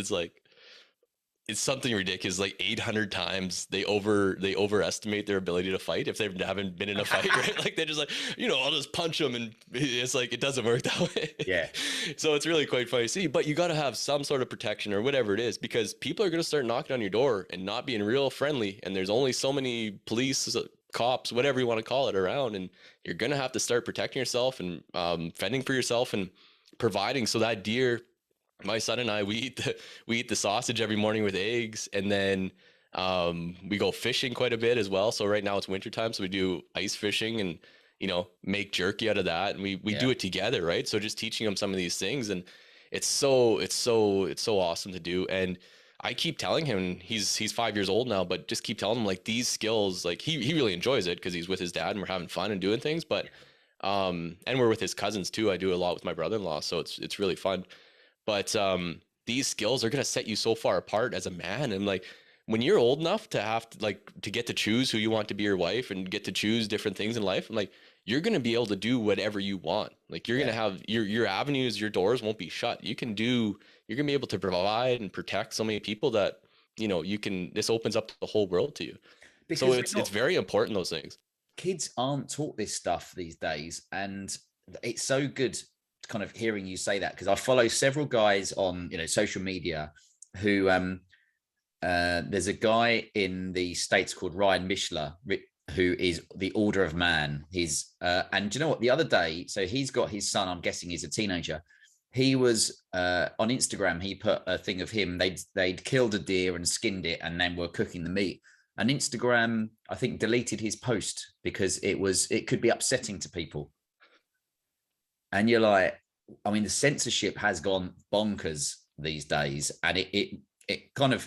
it's something ridiculous, like 800 times they overestimate their ability to fight if they haven't been in a fight, right? Like they're just like, I'll just punch them, and it's like, it doesn't work that way. Yeah. So it's really quite funny to see, but you got to have some sort of protection or whatever it is, because people are going to start knocking on your door and not being real friendly, and there's only so many police, cops, whatever you want to call it, around, and you're going to have to start protecting yourself and fending for yourself and providing. So that deer, my son and I, we eat the sausage every morning with eggs, and then we go fishing quite a bit as well. So right now it's wintertime, so we do ice fishing and make jerky out of that, and we do it together, right? So just teaching him some of these things, and it's so awesome to do. And I keep telling him, he's 5 years old now, but just keep telling him, like, these skills, like he really enjoys it because he's with his dad and we're having fun and doing things, but and we're with his cousins too. I do a lot with my brother-in-law, so it's really fun. But these skills are going to set you so far apart as a man. And like, when you're old enough to have to get to choose who you want to be your wife and get to choose different things in life, I'm like, you're going to be able to do whatever you want. Like, you're going to have your avenues, your doors won't be shut. You're going to be able to provide and protect so many people that, this opens up the whole world to you. Because so it's very important, those things. Kids aren't taught this stuff these days. And it's so good kind of hearing you say that, because I follow several guys on social media who there's a guy in the States called Ryan Mishler, who is the Order of Man. He's and do you know what, the other day, so he's got his son, I'm guessing he's a teenager, he was on Instagram, he put a thing of him, they'd killed a deer and skinned it and then were cooking the meat, and Instagram, I think, deleted his post because it could be upsetting to people. And you're like, I mean, the censorship has gone bonkers these days, and it kind of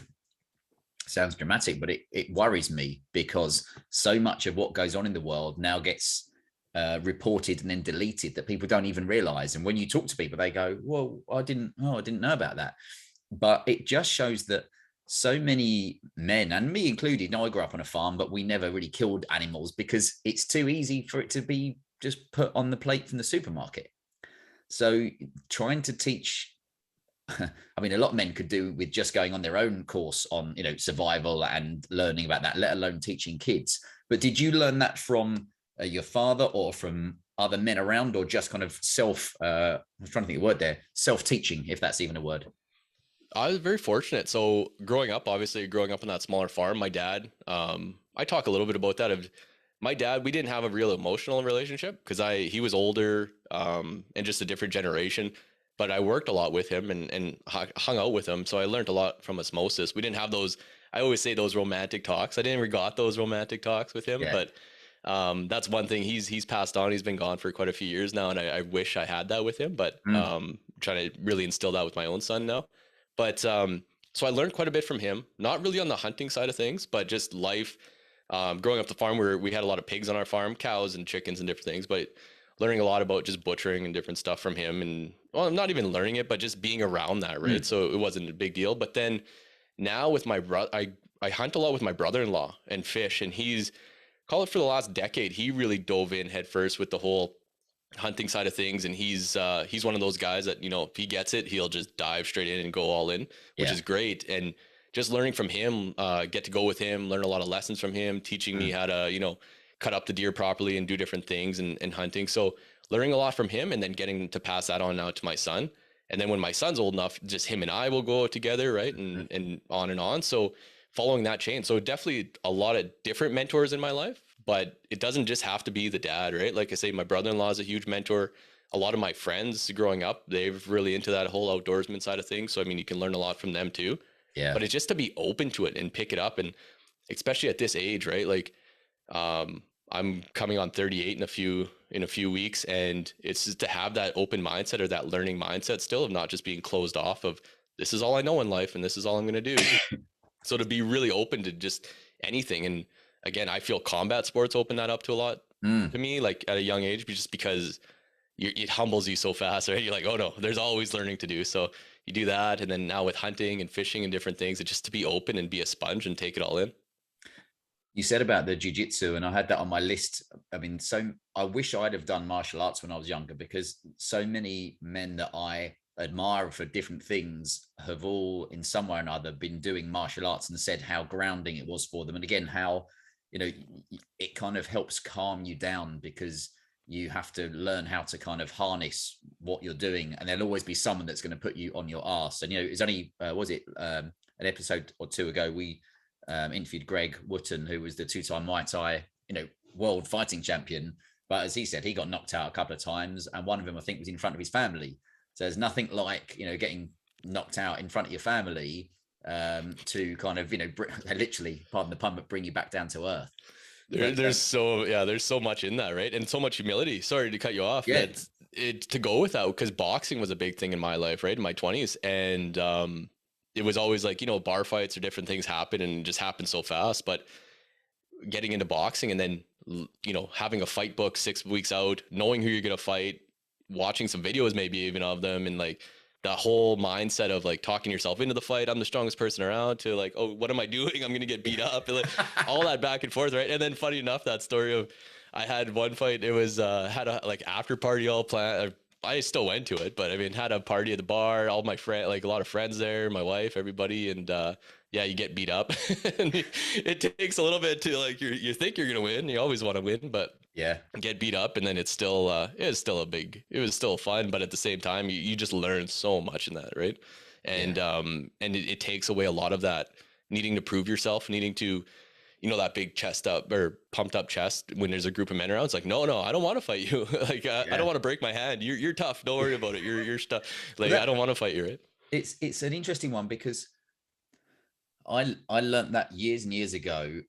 sounds dramatic, but it worries me, because so much of what goes on in the world now gets reported and then deleted that people don't even realize. And when you talk to people, they go, well, I didn't know about that. But it just shows that so many men, and me included, I grew up on a farm, but we never really killed animals because it's too easy for it to be just put on the plate from the supermarket. So trying to teach, I mean, a lot of men could do with just going on their own course on, survival and learning about that, let alone teaching kids. But did you learn that from your father or from other men around, or just kind of I'm trying to think of a word there, self-teaching, if that's even a word? I was very fortunate. So growing up on that smaller farm, my dad, I talk a little bit about that. My dad, we didn't have a real emotional relationship because he was older and just a different generation, but I worked a lot with him and hung out with him. So I learned a lot from osmosis. We didn't have those, I always say, those romantic talks. I didn't ever got those romantic talks with him, but that's one thing. He's passed on. He's been gone for quite a few years now, and I wish I had that with him, but trying to really instill that with my own son now. But so I learned quite a bit from him, not really on the hunting side of things, but just life. Growing up the farm, where we had a lot of pigs on our farm, cows and chickens and different things, but learning a lot about just butchering and different stuff from him. And well, I'm not even learning it, but just being around that, right? So it wasn't a big deal. But then now with my brother, I hunt a lot with my brother-in-law and fish, and he's, call it for the last decade, he really dove in head first with the whole hunting side of things. And he's one of those guys that, you know, if he gets it, he'll just dive straight in and go all in, which is great. And just learning from him, get to go with him, learn a lot of lessons from him, teaching me how to, you know, cut up the deer properly and do different things and hunting. So learning a lot from him, and then getting to pass that on now to my son. And then when my son's old enough, just him and I will go together, right? And on and on. So following that chain. So definitely a lot of different mentors in my life, but it doesn't just have to be the dad, right? Like I say, my brother-in-law is a huge mentor. A lot of my friends growing up, they're really into that whole outdoorsman side of things. So, I mean, you can learn a lot from them too. Yeah. But it's just to be open to it and pick it up. And especially at this age, right? Like, I'm coming on 38 in a few weeks, and it's just to have that open mindset, or that learning mindset still, of not just being closed off of, this is all I know in life and this is all I'm going to do. So to be really open to just anything. And again, I feel combat sports open that up to a lot to me, like at a young age, just because it humbles you so fast, right? You're like, oh no, there's always learning to do. So you do that. And then now with hunting and fishing and different things, it's just to be open and be a sponge and take it all in. You said about the jiu-jitsu, and I had that on my list. I mean, I wish I'd have done martial arts when I was younger, because so many men that I admire for different things have all in some way or another been doing martial arts, and said how grounding it was for them. And again, how, you know, it kind of helps calm you down, because you have to learn how to kind of harness what you're doing. And there'll always be someone that's going to put you on your ass. And, you know, it's only, an episode or two ago, we interviewed Greg Wotton, who was the two-time Muay Thai, you know, world fighting champion. But as he said, he got knocked out a couple of times, and one of them, I think, was in front of his family. So there's nothing like, you know, getting knocked out in front of your family to kind of, you know, literally, pardon the pun, but bring you back down to earth. There's so much in that, right? And so much humility. Sorry to cut you off. Yeah. To go without, because boxing was a big thing in my life, right? In my 20s. And it was always like, you know, bar fights or different things happen, and just happen so fast. But getting into boxing, and then, you know, having a fight book 6 weeks out, knowing who you're going to fight, watching some videos maybe even of them, and like the whole mindset of like talking yourself into the fight. I'm the strongest person around, to like, oh, what am I doing? I'm going to get beat up. And like, all that back and forth, right? And then funny enough, that story of, I had one fight, it was had a like after party all planned. I still went to it, but I mean, had a party at the bar, all my friends, like a lot of friends there, my wife, everybody. And yeah, you get beat up. And it takes a little bit to like, you think you're going to win. You always want to win, but yeah, get beat up. And then it's still, it was still fun. But at the same time, you just learn so much in that. Right. And, and it takes away a lot of that needing to prove yourself, needing to, you know, that big chest up or pumped up chest when there's a group of men around. It's like, no, I don't want to fight you. Like, I don't want to break my hand. You're tough. Don't worry about it. You're tough. Like, I don't want to fight you. Right. It's an interesting one, because I learned that years and years ago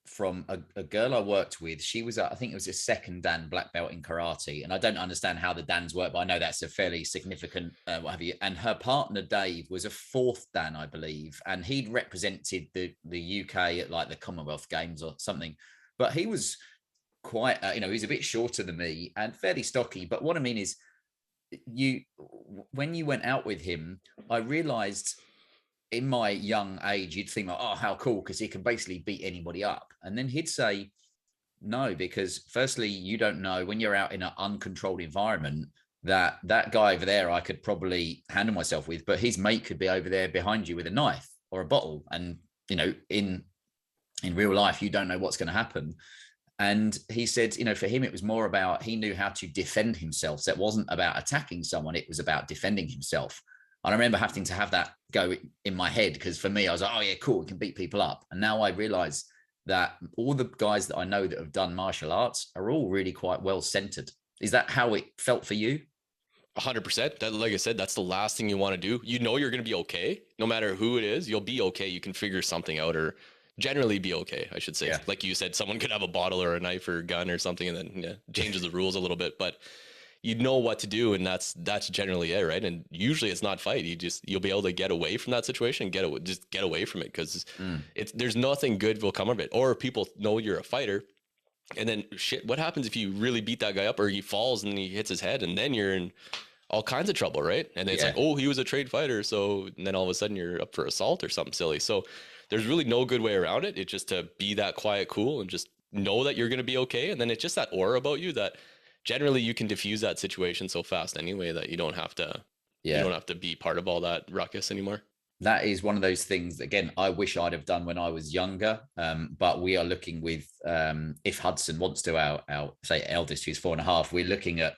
from a girl I worked with. She was, I think it was a second Dan black belt in karate. And I don't understand how the Dans work, but I know that's a fairly significant, what have you. And her partner, Dave, was a fourth Dan, I believe. And he'd represented the UK at like the Commonwealth Games or something. But he was quite, you know, he's a bit shorter than me and fairly stocky. But what I mean is, when you went out with him, I realized, in my young age, you'd think like, oh, how cool, because he can basically beat anybody up. And then he'd say, no, because firstly, you don't know when you're out in an uncontrolled environment that guy over there, I could probably handle myself with, but his mate could be over there behind you with a knife or a bottle. And, you know, in real life, you don't know what's going to happen. And he said, you know, for him, it was more about, he knew how to defend himself. So it wasn't about attacking someone. It was about defending himself. And I remember having to have that go in my head, because for me, I was like, oh yeah, cool, we can beat people up. And now I realize that all the guys that I know that have done martial arts are all really quite well centered. Is that how it felt for you? 100%. That, like I said, that's the last thing you want to do. You know, you're going to be okay. No matter who it is, you'll be okay. You can figure something out, or generally be okay, I should say. Yeah. Like you said, someone could have a bottle or a knife or a gun or something, and then changes the rules a little bit, but you know what to do, and that's generally it, right? And usually it's not fight. You'll be able to get away from that situation, get away from it, because there's nothing good will come of it. Or people know you're a fighter, And then shit, what happens if you really beat that guy up, or he falls and he hits his head, and then you're in all kinds of trouble, right? And then it's like, oh, he was a trade fighter, so, and then all of a sudden you're up for assault or something silly. So there's really no good way around it. It's just to be that quiet, cool, and just know that you're going to be okay. And then it's just that aura about you that generally you can diffuse that situation so fast anyway that you don't have to, you don't have to be part of all that ruckus anymore. That is one of those things, again, I wish I'd have done when I was younger. But we are looking with, if Hudson wants to, our say eldest, who's 4.5, we're looking at,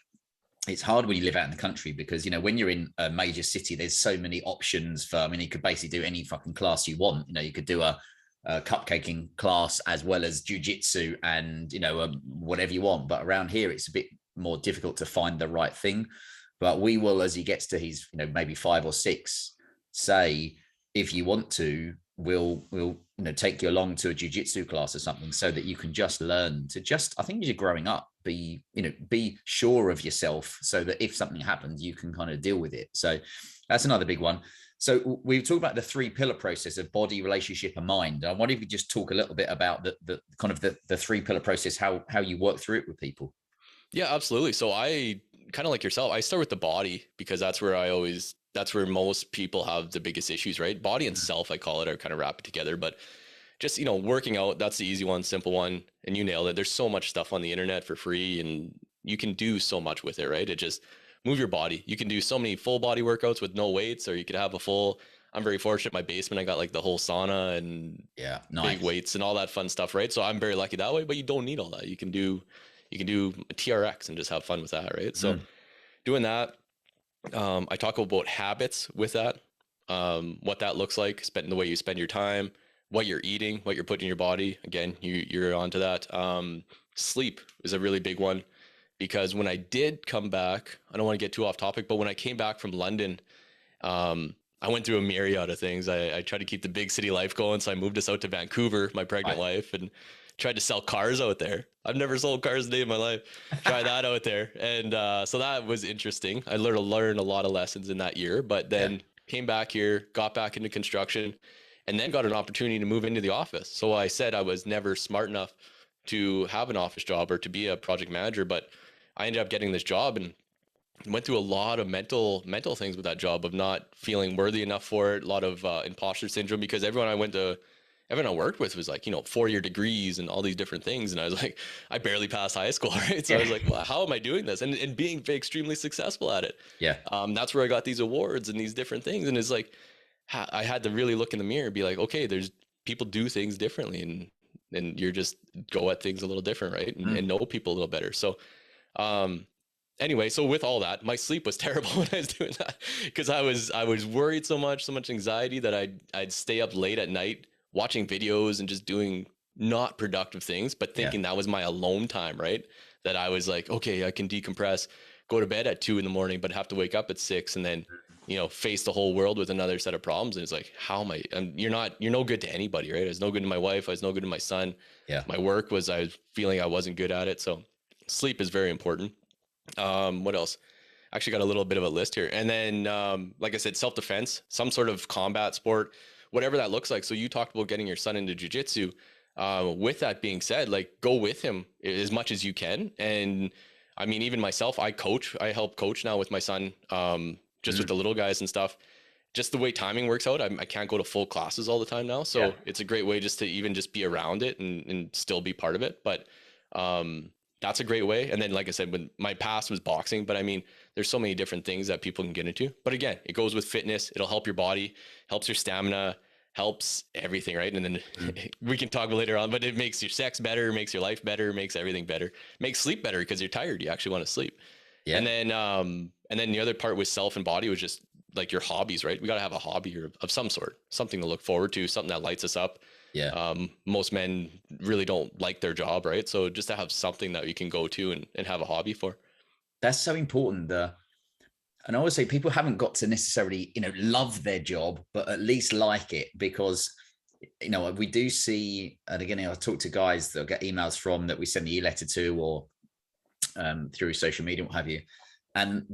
it's hard when you live out in the country because, you know, when you're in a major city, there's so many options for, I mean, you could basically do any fucking class you want. You know, you could do a cupcaking class as well as jiu-jitsu and, you know, whatever you want. But around here, it's a bit more difficult to find the right thing. But we will, as he gets to his, you know, maybe 5 or 6, say, if you want to, we'll you know, take you along to a jiu-jitsu class or something so that you can just learn to just, I think as you're growing up, be, you know, be sure of yourself so that if something happens, you can kind of deal with it. So that's another big one. So we've talked about the 3-pillar process of body, relationship, and mind. I wonder if you could just talk a little bit about the kind of the 3-pillar process, how you work through it with people. Yeah, absolutely. So I kind of like yourself, I start with the body because that's where most people have the biggest issues, right? Body and self, I call it, are kind of wrapped together, but just, you know, working out, that's the easy one, simple one. And you nailed it. There's so much stuff on the internet for free and you can do so much with it, right? It just move your body. You can do so many full body workouts with no weights, or you could have a full, I'm very fortunate. My basement, I got like the whole sauna and big weights and all that fun stuff, right? So I'm very lucky that way, but you don't need all that. You can do a TRX and just have fun with that, right? So doing that, I talk about habits with that, what that looks like, spending the way you spend your time, what you're eating, what you're putting in your body. Again, you're onto that. Sleep is a really big one because when I did come back, I don't want to get too off topic, but when I came back from London, I went through a myriad of things. I tried to keep the big city life going. So I moved us out to Vancouver, my pregnant wife, and tried to sell cars out there. I've never sold cars a day in my life. Try that out there. And so that was interesting. I learned a lot of lessons in that year, but then came back here, got back into construction, and then got an opportunity to move into the office. So I said I was never smart enough to have an office job or to be a project manager, but I ended up getting this job and went through a lot of mental things with that job of not feeling worthy enough for it. A lot of imposter syndrome because everyone I worked with was like, you know, 4-year degrees and all these different things. And I was like, I barely passed high school, right? So I was like, well, how am I doing this? And being extremely successful at it. Yeah. That's where I got these awards and these different things. And it's like, I had to really look in the mirror and be like, okay, there's people do things differently and you're just go at things a little different, right? And know people a little better. So, anyway, so with all that, my sleep was terrible when I was doing that because I was worried so much anxiety that I'd stay up late at night watching videos and just doing not productive things, but thinking that was my alone time, right? That I was like, okay, I can decompress, go to bed at 2 a.m, but have to wake up at 6 and then, you know, face the whole world with another set of problems. And it's like, how am I, you're no good to anybody, right? I was no good to my wife. I was no good to my son. Yeah. My work was, I was feeling I wasn't good at it. So sleep is very important. What else? Actually got a little bit of a list here. And then, like I said, self-defense, some sort of combat sport, whatever that looks like. So you talked about getting your son into jiu-jitsu. With that being said, like go with him as much as you can. And I mean, even myself, I help coach now with my son, just with the little guys and stuff. Just the way timing works out, I can't go to full classes all the time now. So it's a great way just to even just be around it and still be part of it. But that's a great way. And then, like I said, when my past was boxing, but I mean, there's so many different things that people can get into. But again, it goes with fitness. It'll help your body, helps your stamina, helps everything, right? And then we can talk later on, but it makes your sex better, makes your life better, makes everything better, makes sleep better because you're tired. You actually want to sleep. Yeah. And then the other part with self and body was just like your hobbies, right? We got to have a hobby of some sort, something to look forward to, something that lights us up. Yeah. Most men really don't like their job, right? So just to have something that you can go to and have a hobby for. That's so important. And I always say people haven't got to necessarily, you know, love their job, but at least like it because, you know, we do see, and again, I talk to guys that get emails from that we send the e-letter to or through social media, what have you. And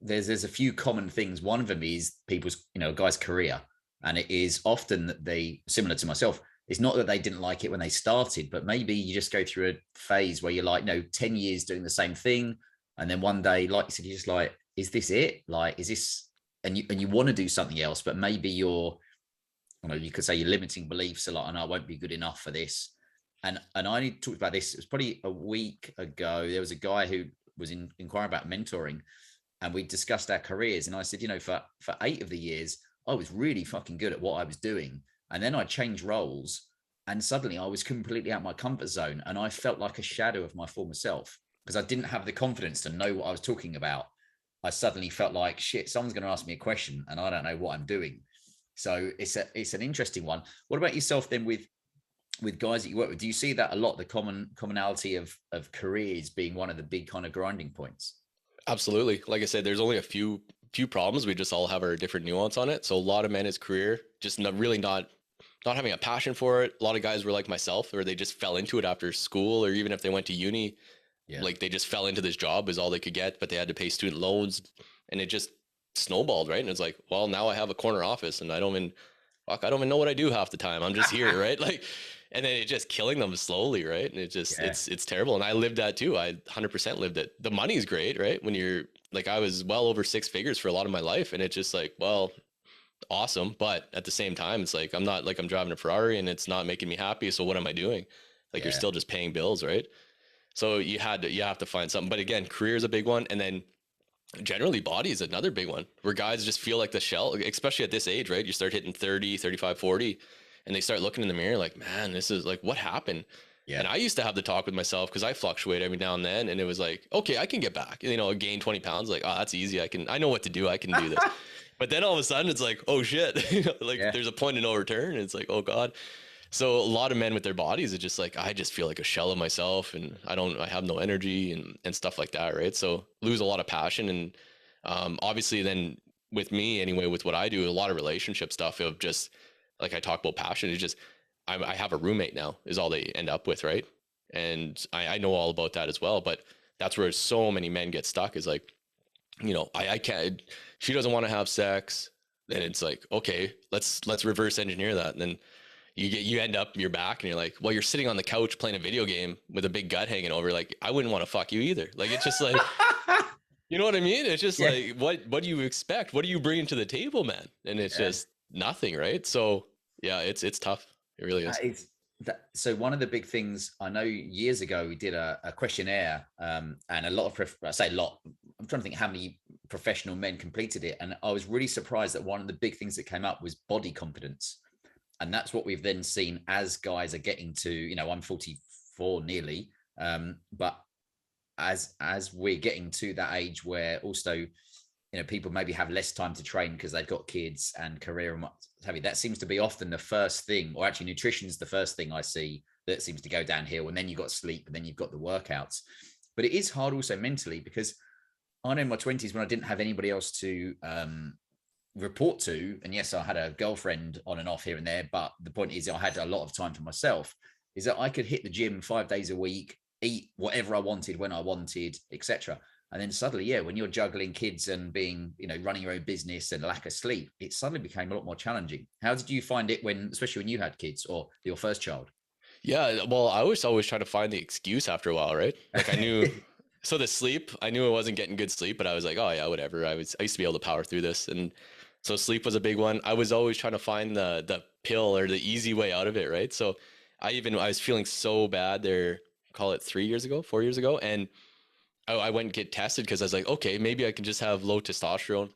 there's a few common things. One of them is people's, you know, a guy's career. And it is often that they, similar to myself, it's not that they didn't like it when they started, but maybe you just go through a phase where you're like, no, 10 years doing the same thing. And then one day, like you said, you're just like, is this it? Like, is this, and you want to do something else, but maybe you're, you could say your limiting beliefs are like, and I won't be good enough for this. And I talked about this. It was probably a week ago. There was a guy who was inquiring about mentoring, and we discussed our careers. And I said, for 8 of the years, I was really fucking good at what I was doing. And then I changed roles, and suddenly I was completely out of my comfort zone. And I felt like a shadow of my former self because I didn't have the confidence to know what I was talking about. I suddenly felt like, shit, someone's going to ask me a question and I don't know what I'm doing. So it's an interesting one. What about yourself then with guys that you work with? Do you see that a lot, the commonality of careers being one of the big kind of grinding points? Absolutely. Like I said, there's only a few problems. We just all have our different nuance on it. So a lot of men, his career, just not having a passion for it. A lot of guys were like myself, or they just fell into it after school, or even if they went to uni, like they just fell into this job is all they could get, but they had to pay student loans, and it just snowballed, right? And it's like, well, now I have a corner office and I don't even know what I do half the time. I'm just here, right? Like, and then it's just killing them slowly, right? And it just, it's terrible. And I lived that too. I 100% lived it. The money's great, right? When you're like, I was well over 6 figures for a lot of my life, and it's just like, well, awesome. But at the same time, it's like, I'm not like I'm driving a Ferrari and it's not making me happy. So what am I doing? Like, you're still just paying bills, right? So you have to find something. But again, career is a big one. And then generally body is another big one, where guys just feel like the shell, especially at this age, right? You start hitting 30, 35, 40, and they start looking in the mirror like, man, this is like, what happened? Yeah. And I used to have the talk with myself because I fluctuate every now and then. And it was like, okay, I can get back, gain 20 pounds. Like, oh, that's easy. I know what to do. I can do this. But then all of a sudden it's like, oh shit, there's a point of no return. And it's like, oh God. So a lot of men with their bodies are just like, I just feel like a shell of myself, and I have no energy and stuff like that. Right. So lose a lot of passion. And obviously then with me anyway, with what I do, a lot of relationship stuff of just like I talk about passion, it's just, I have a roommate now is all they end up with. Right. And I know all about that as well, but that's where so many men get stuck is like, I can't, she doesn't want to have sex. Then it's like, okay, let's reverse engineer that. And then you end up, you're back and you're like, well, you're sitting on the couch playing a video game with a big gut hanging over. Like, I wouldn't want to fuck you either. Like, it's just like, you know what I mean? It's just like, what do you expect? What do you bring to the table, man? And it's just nothing. Right. So yeah, it's tough. It really is. So one of the big things I know years ago, we did a questionnaire and a lot of, I say a lot, I'm trying to think how many professional men completed it. And I was really surprised that one of the big things that came up was body confidence. And that's what we've then seen as guys are getting to, I'm 44 nearly. But as we're getting to that age where also, people maybe have less time to train because they've got kids and career and what have you, that seems to be often the first thing, or actually nutrition is the first thing I see that seems to go downhill. And then you've got sleep, and then you've got the workouts. But it is hard also mentally, because I know in my 20s when I didn't have anybody else to report to, and yes, I had a girlfriend on and off here and there, but the point is I had a lot of time for myself, is that I could hit the gym 5 days a week, eat whatever I wanted when I wanted, etc. And then suddenly, when you're juggling kids and being, running your own business and lack of sleep, it suddenly became a lot more challenging. How did you find it especially when you had kids or your first child? Yeah, well, I was always trying to find the excuse after a while, right? Like I knew, so the sleep, I knew I wasn't getting good sleep, but I was like, oh yeah, whatever. I used to be able to power through this. And so sleep was a big one. I was always trying to find the pill or the easy way out of it, right? So I was feeling so bad there, call it 4 years ago. And I went and get tested because I was like, okay, maybe I can just have low testosterone,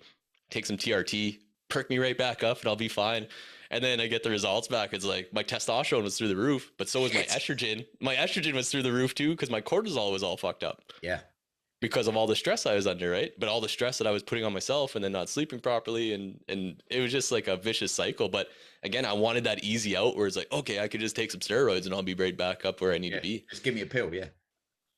take some TRT, perk me right back up and I'll be fine. And then I get the results back. It's like my testosterone was through the roof, but so was my estrogen. My estrogen was through the roof too, because my cortisol was all fucked up. Yeah. Because of all the stress I was under, right? But all the stress that I was putting on myself and then not sleeping properly. And it was just like a vicious cycle. But again, I wanted that easy out where it's like, okay, I could just take some steroids and I'll be right back up where I need to be. Just give me a pill. Yeah.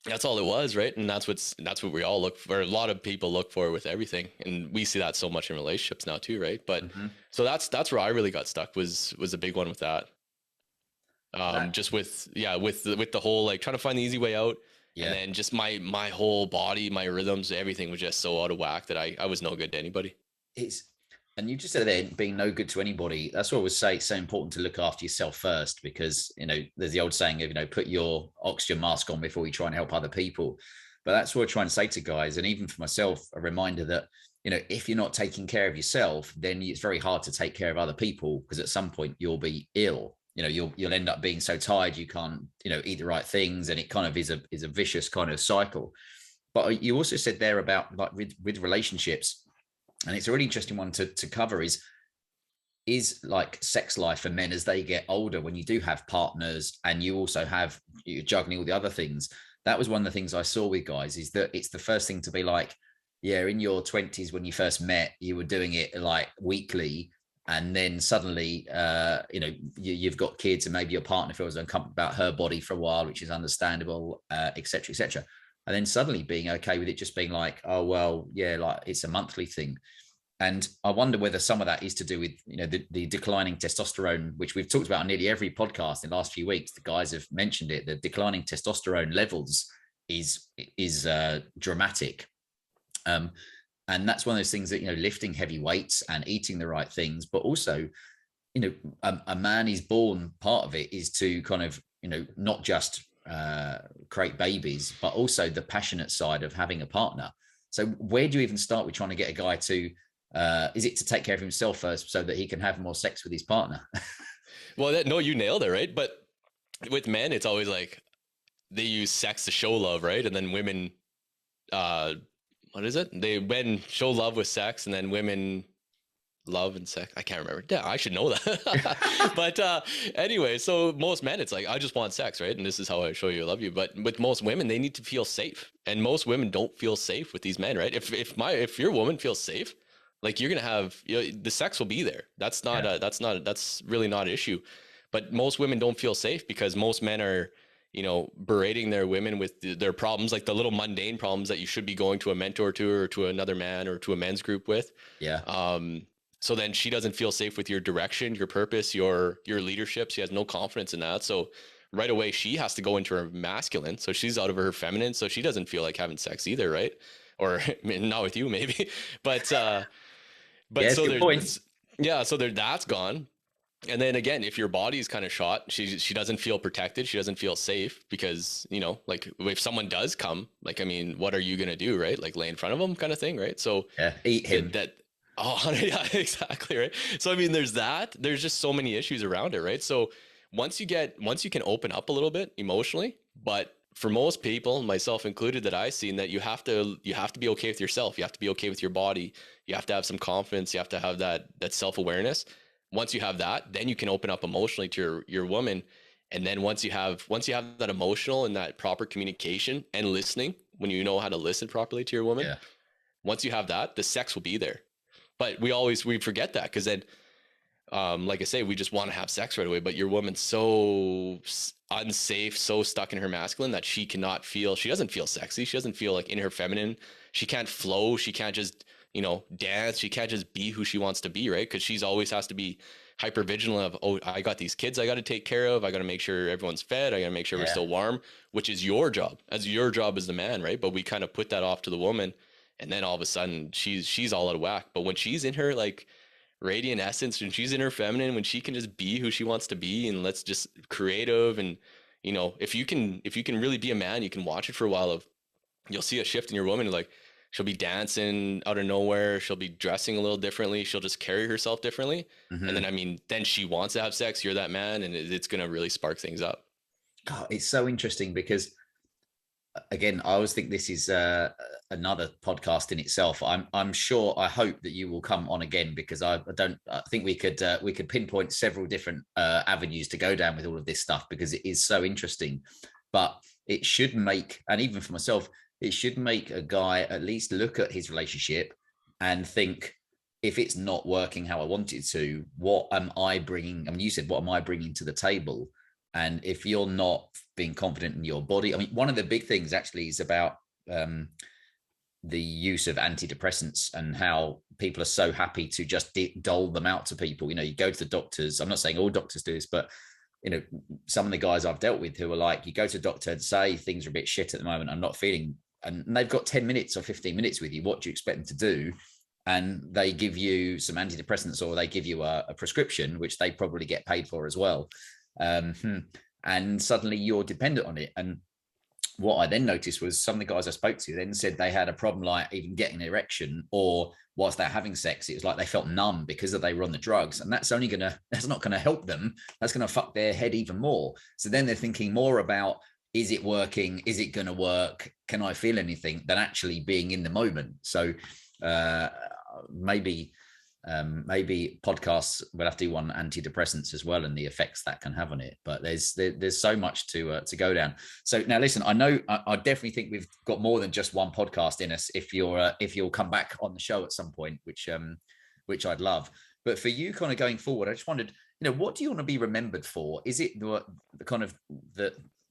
That's all it was, right? And that's what we all look for. A lot of people look for with everything, and we see that so much in relationships now too, right? But so that's where I really got stuck was a big one with that. Just with the whole like trying to find the easy way out, and then just my whole body, my rhythms, everything was just so out of whack that I was no good to anybody. And you just said there, being no good to anybody. That's what I would say. It's so important to look after yourself first, because, you know, there's the old saying of, you know, put your oxygen mask on before you try and help other people. But that's what we're trying to say to guys. And even for myself, a reminder that, you know, if you're not taking care of yourself, then it's very hard to take care of other people, because at some point you'll be ill. You know, you'll end up being so tired you can't, you know, eat the right things, and it kind of is a vicious kind of cycle. But you also said there about like with relationships, and it's a really interesting one to cover, is like sex life for men as they get older, when you do have partners and you also have, you're juggling all the other things. That was one of the things I saw with guys, is that it's the first thing to be like, yeah, in your 20s when you first met, you were doing it like weekly, and then suddenly you know, you've got kids, and maybe your partner feels uncomfortable about her body for a while, which is understandable, etc., etc. And then suddenly being okay with it just being like, oh well, yeah, like it's a monthly thing. And I wonder whether some of that is to do with, you know, the declining testosterone, which we've talked about on nearly every podcast in the last few weeks. The guys have mentioned it. The declining testosterone levels is dramatic. And that's one of those things that, you know, lifting heavy weights and eating the right things, but also, you know, a man is born, part of it is to kind of, you know, not just create babies, but also the passionate side of having a partner. So where do you even start with trying to get a guy to, is it to take care of himself first so that he can have more sex with his partner? Well, no, you nailed it, right? But with men, it's always like they use sex to show love, right? And then women, what is it? Men show love with sex, and then women love and sex. I can't remember. Yeah, I should know that. But anyway, so most men, it's like, I just want sex, right? And this is how I show you I love you. But with most women, they need to feel safe, and most women don't feel safe with these men, right? If your woman feels safe, like, you're gonna have, you know, the sex will be there. That's really not an issue. But most women don't feel safe because most men are, you know, berating their women with their problems, like the little mundane problems that you should be going to a mentor to, or to another man, or to a men's group with. Yeah. So then she doesn't feel safe with your direction, your purpose, your leadership. She has no confidence in that. So right away, she has to go into her masculine. So she's out of her feminine. So she doesn't feel like having sex either, right? Or I mean, not with you, maybe. But yeah, so there's, yeah, so that's gone. And then again, if your body is kind of shot, she doesn't feel protected. She doesn't feel safe because, you know, like if someone does come, like, I mean, what are you going to do? Right? Like, lay in front of them kind of thing. Right. So yeah, eat him. Oh, yeah, exactly. Right. So, I mean, there's just so many issues around it. Right. So once you can open up a little bit emotionally, but for most people, myself included, that I've seen, that you have to be okay with yourself. You have to be okay with your body. You have to have some confidence. You have to have that self-awareness. Once you have that, then you can open up emotionally to your woman. And then once you have that emotional and that proper communication and listening, when you know how to listen properly to your woman, yeah. Once you have that, the sex will be there. But we forget that, because then, like I say, we just want to have sex right away. But your woman's so unsafe, so stuck in her masculine, that she doesn't feel sexy. She doesn't feel like in her feminine. She can't flow. She can't just, you know, dance. She can't just be who she wants to be, right? Because she's always has to be hyper vigilant of, oh, I got these kids I got to take care of. I got to make sure everyone's fed. I got to make sure we're still warm, which is your job as the man, right? But we kind of put that off to the woman, and then all of a sudden she's all out of whack. But when she's in her like radiant essence, when she's in her feminine, when she can just be who she wants to be, and let's just creative, and, you know, if you can really be a man, you can watch it for a while, you'll see a shift in your woman. Like, she'll be dancing out of nowhere. She'll be dressing a little differently. She'll just carry herself differently. Mm-hmm. And then, I mean, then she wants to have sex. You're that man, and it's going to really spark things up. God, it's so interesting because, again, I always think this is another podcast in itself. I'm sure, I hope that you will come on again, because I think we could pinpoint several different avenues to go down with all of this stuff, because it is so interesting. But it should make, and even for myself, it should make a guy at least look at his relationship and think, if it's not working how I want it to, what am I bringing? I mean, you said, what am I bringing to the table? And if you're not being confident in your body, I mean, one of the big things actually is about the use of antidepressants, and how people are so happy to just dole them out to people. You know, you go to the doctors. I'm not saying all doctors do this, but, you know, some of the guys I've dealt with who are like, you go to a doctor and say things are a bit shit at the moment, I'm not feeling, and they've got 10 minutes or 15 minutes with you. What do you expect them to do? and they give you some antidepressants, or they give you a prescription, which they probably get paid for as well. And suddenly you're dependent on it. And what I then noticed was some of the guys I spoke to then said they had a problem like even getting an erection, or whilst they're having sex, it was like they felt numb because they were on the drugs. And that's not going to help them. That's going to fuck their head even more. So then they're thinking more about, is it working? Is it going to work? Can I feel anything, than actually being in the moment? So maybe podcasts, we'll have to do one antidepressants as well, and the effects that can have on it. But there's so much to go down. So now listen, I know I definitely think we've got more than just one podcast in us. If you'll come back on the show at some point, which I'd love. But for you, kind of going forward, I just wondered, what do you want to be remembered for? Is it the kind of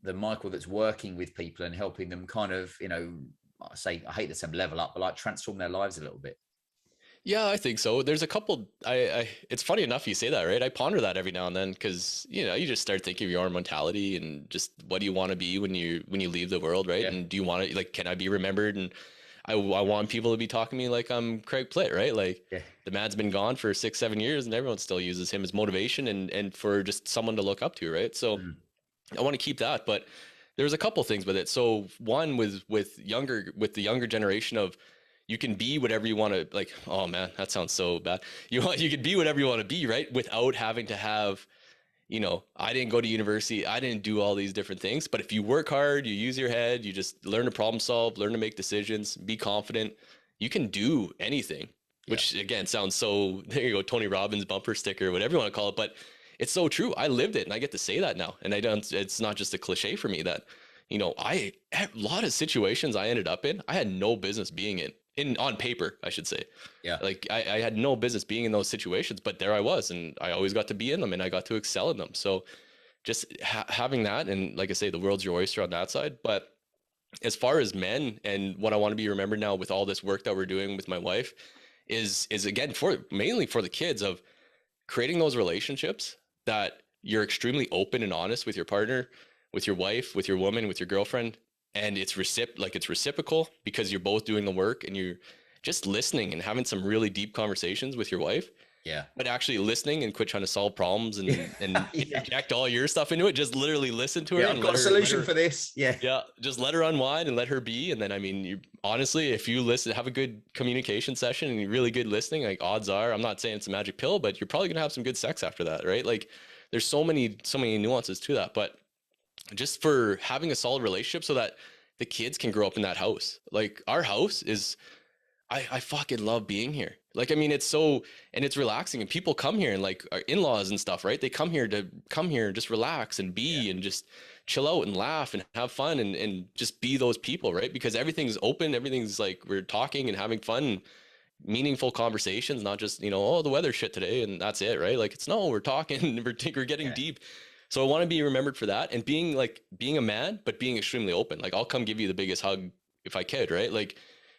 the Michael that's working with people and helping them kind of, I hate the term level up, but like transform their lives a little bit? Yeah, I think so. There's a couple, it's funny enough you say that, right? I ponder that every now and then, because, you just start thinking of your own mentality and just what do you want to be when you leave the world, right? Yeah. And do you want to, like, can I be remembered? And I want people to be talking to me like I'm Craig Plitt, right? Like, yeah. The man's been gone for 6-7 years and everyone still uses him as motivation and for just someone to look up to, right? So I want to keep that, but there's a couple things with it. So one with the younger generation of, you can be whatever you want to, like, oh man, that sounds so bad. You can be whatever you want to be, right? Without having to have, I didn't go to university. I didn't do all these different things, but if you work hard, you use your head, you just learn to problem solve, learn to make decisions, be confident, you can do anything, which again, sounds so, there you go, Tony Robbins bumper sticker, whatever you want to call it. But it's so true. I lived it and I get to say that now. And it's not just a cliche for me that, a lot of situations I ended up in, I had no business being in on paper, I should say. Yeah. Like I had no business being in those situations, but there I was, and I always got to be in them and I got to excel in them. So just having that, and like I say, the world's your oyster on that side. But as far as men and what I want to be remembered now with all this work that we're doing with my wife is again, mainly for the kids, of creating those relationships that you're extremely open and honest with your partner, with your wife, with your woman, with your girlfriend. And it's reciprocal because you're both doing the work and you're just listening and having some really deep conversations with your wife. Yeah. But actually listening and quit trying to solve problems and inject all your stuff into it. Just literally listen to her. Yeah, I've got a solution for this. Yeah. Yeah. Just let her unwind and let her be. And then, I mean, you honestly, if you listen, have a good communication session and you're really good listening, like, odds are, I'm not saying it's a magic pill, but you're probably going to have some good sex after that. Right. Like, there's so many nuances to that, but just for having a solid relationship so that the kids can grow up in that house. Like, our house is, I fucking love being here. Like, I mean, it's so, and it's relaxing, and people come here, and like our in-laws and stuff, right? They come here and just relax and be and just chill out and laugh and have fun and just be those people, right? Because everything's open. Everything's like, we're talking and having fun and meaningful conversations, not just, oh, the weather's shit today and that's it, right? Like, we're talking, we're getting deep. So I want to be remembered for that, and being a man, but being extremely open. Like, I'll come give you the biggest hug if I could, right? Like,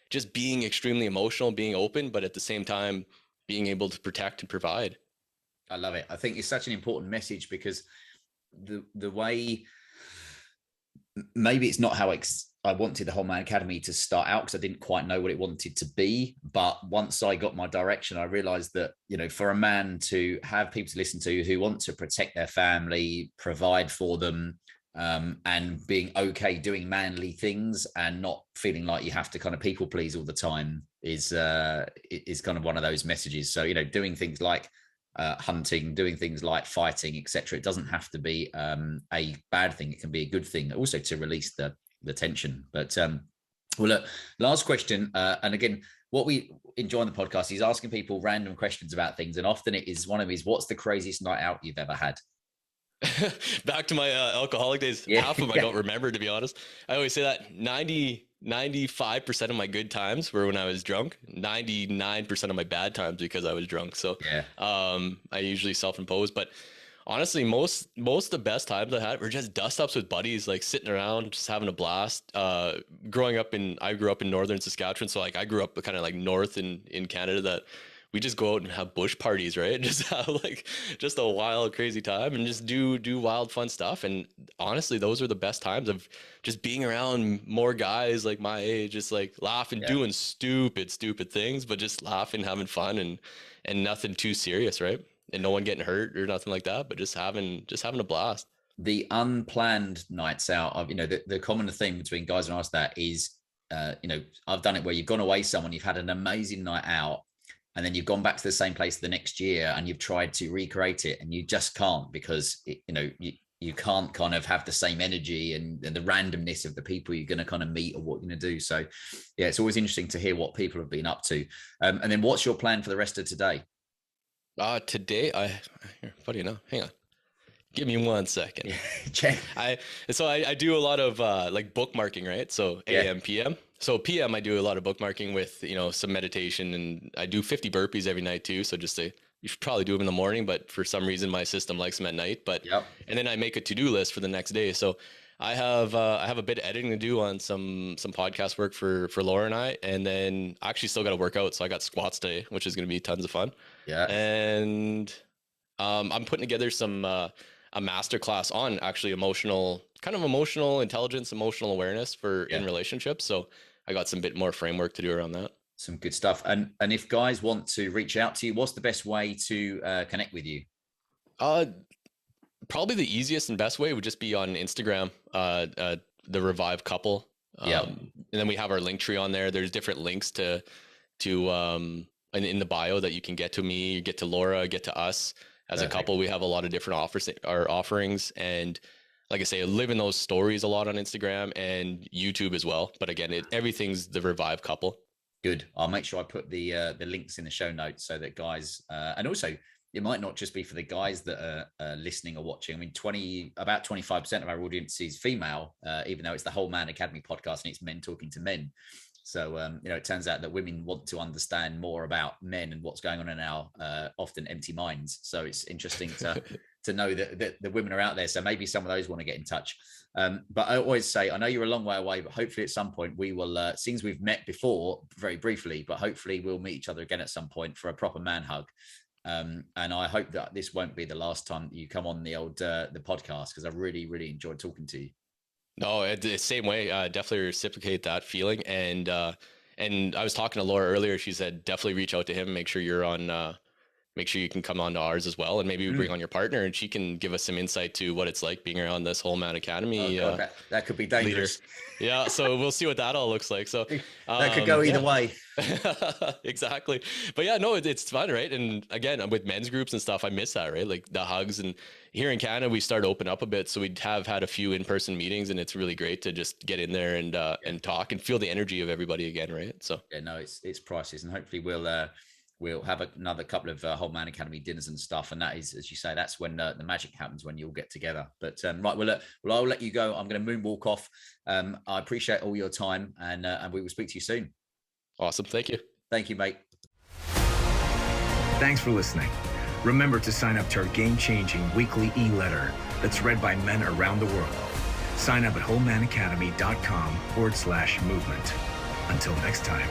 just being extremely emotional, being open, but at the same time, being able to protect and provide. I love it. I think it's such an important message, because the way, maybe it's not how I wanted the Whole Man Academy to start out, because I didn't quite know what it wanted to be. But once I got my direction, I realized that, for a man to have people to listen to who want to protect their family, provide for them, and being okay doing manly things and not feeling like you have to kind of people please all the time is kind of one of those messages. So, doing things like hunting, doing things like fighting, etc. It doesn't have to be a bad thing. It can be a good thing also to release the tension. But well, look, last question, and again, what we enjoy on the podcast is asking people random questions about things, and often it is one of these, what's the craziest night out you've ever had? Back to my alcoholic days. Half of them I don't remember, to be honest. I always say that 95% of my good times were when I was drunk, 99% of my bad times because I was drunk. So I usually self-impose, but honestly, most of the best times I had were just dust ups with buddies, like sitting around, just having a blast. I grew up in northern Saskatchewan. So like, I grew up kind of like north in Canada, that we just go out and have bush parties, right? Just have like just a wild, crazy time and just do wild, fun stuff. And honestly, those are the best times of just being around more guys like my age, just like laughing, doing stupid things, but just laughing, having fun, and nothing too serious, right? And no one getting hurt or nothing like that, but just having a blast. The unplanned nights out of, the common theme between guys and us that is, I've done it where you've gone away someone, you've had an amazing night out, and then you've gone back to the same place the next year and you've tried to recreate it and you just can't, because you can't kind of have the same energy and the randomness of the people you're going to kind of meet or what you're going to do. So yeah, it's always interesting to hear what people have been up to. And then what's your plan for the rest of today? Today, funny enough, hang on. Give me 1 second. Check. I do a lot of like bookmarking, right? So AM, PM. So PM, I do a lot of bookmarking with, some meditation, and I do 50 burpees every night too. So you should probably do them in the morning, but for some reason my system likes them at night. But and then I make a to-do list for the next day. So I have a bit of editing to do on some podcast work for Laura and I, and then I actually still got to work out. So I got squats today, which is going to be tons of fun. Yeah. And I'm putting together some a masterclass on actually emotional intelligence, emotional awareness in relationships. So I got some bit more framework to do around that. Some good stuff. And if guys want to reach out to you, what's the best way to connect with you? Probably the easiest and best way would just be on Instagram, the Revive Couple. And then we have our link tree on there. There's different links to in the bio that you can get to me, get to Laura, get to us. As a couple, we have a lot of different offerings, and like I say, I live in those stories a lot on Instagram and YouTube as well. But again, everything's the Revive Couple. Good. I'll make sure I put the links in the show notes so that guys, and also it might not just be for the guys that are listening or watching. I mean, about 25% of our audience is female, even though it's the Whole Man Academy podcast and it's men talking to men. So, it turns out that women want to understand more about men and what's going on in our often empty minds. So it's interesting to know that the women are out there. So maybe some of those want to get in touch. But I always say, I know you're a long way away, but hopefully at some point we will, since we've met before very briefly, but hopefully we'll meet each other again at some point for a proper man hug. And I hope that this won't be the last time that you come on the podcast, because I really, really enjoyed talking to you. No, the same way. Definitely reciprocate that feeling. And I was talking to Laura earlier. She said definitely reach out to him. Make sure you're on. Make sure you can come on to ours as well, and maybe we bring on your partner, and she can give us some insight to what it's like being around this Whole Man Academy. Oh God, that could be dangerous. Leader. Yeah, so we'll see what that all looks like. So that could go either way. Exactly. But yeah, no, it's fun, right? And again, with men's groups and stuff, I miss that, right? Like the hugs. And here in Canada, we started to open up a bit, so we have had a few in-person meetings, and it's really great to just get in there and talk and feel the energy of everybody again, right? So yeah, no, it's priceless, and hopefully we'll have another couple of Whole Man Academy dinners and stuff. And that is, as you say, that's when the magic happens, when you all get together. But right, well, I'll let you go. I'm going to moonwalk off. I appreciate all your time, and we will speak to you soon. Awesome. Thank you. Thank you, mate. Thanks for listening. Remember to sign up to our game-changing weekly e-letter that's read by men around the world. Sign up at wholemanacademy.com/movement. Until next time.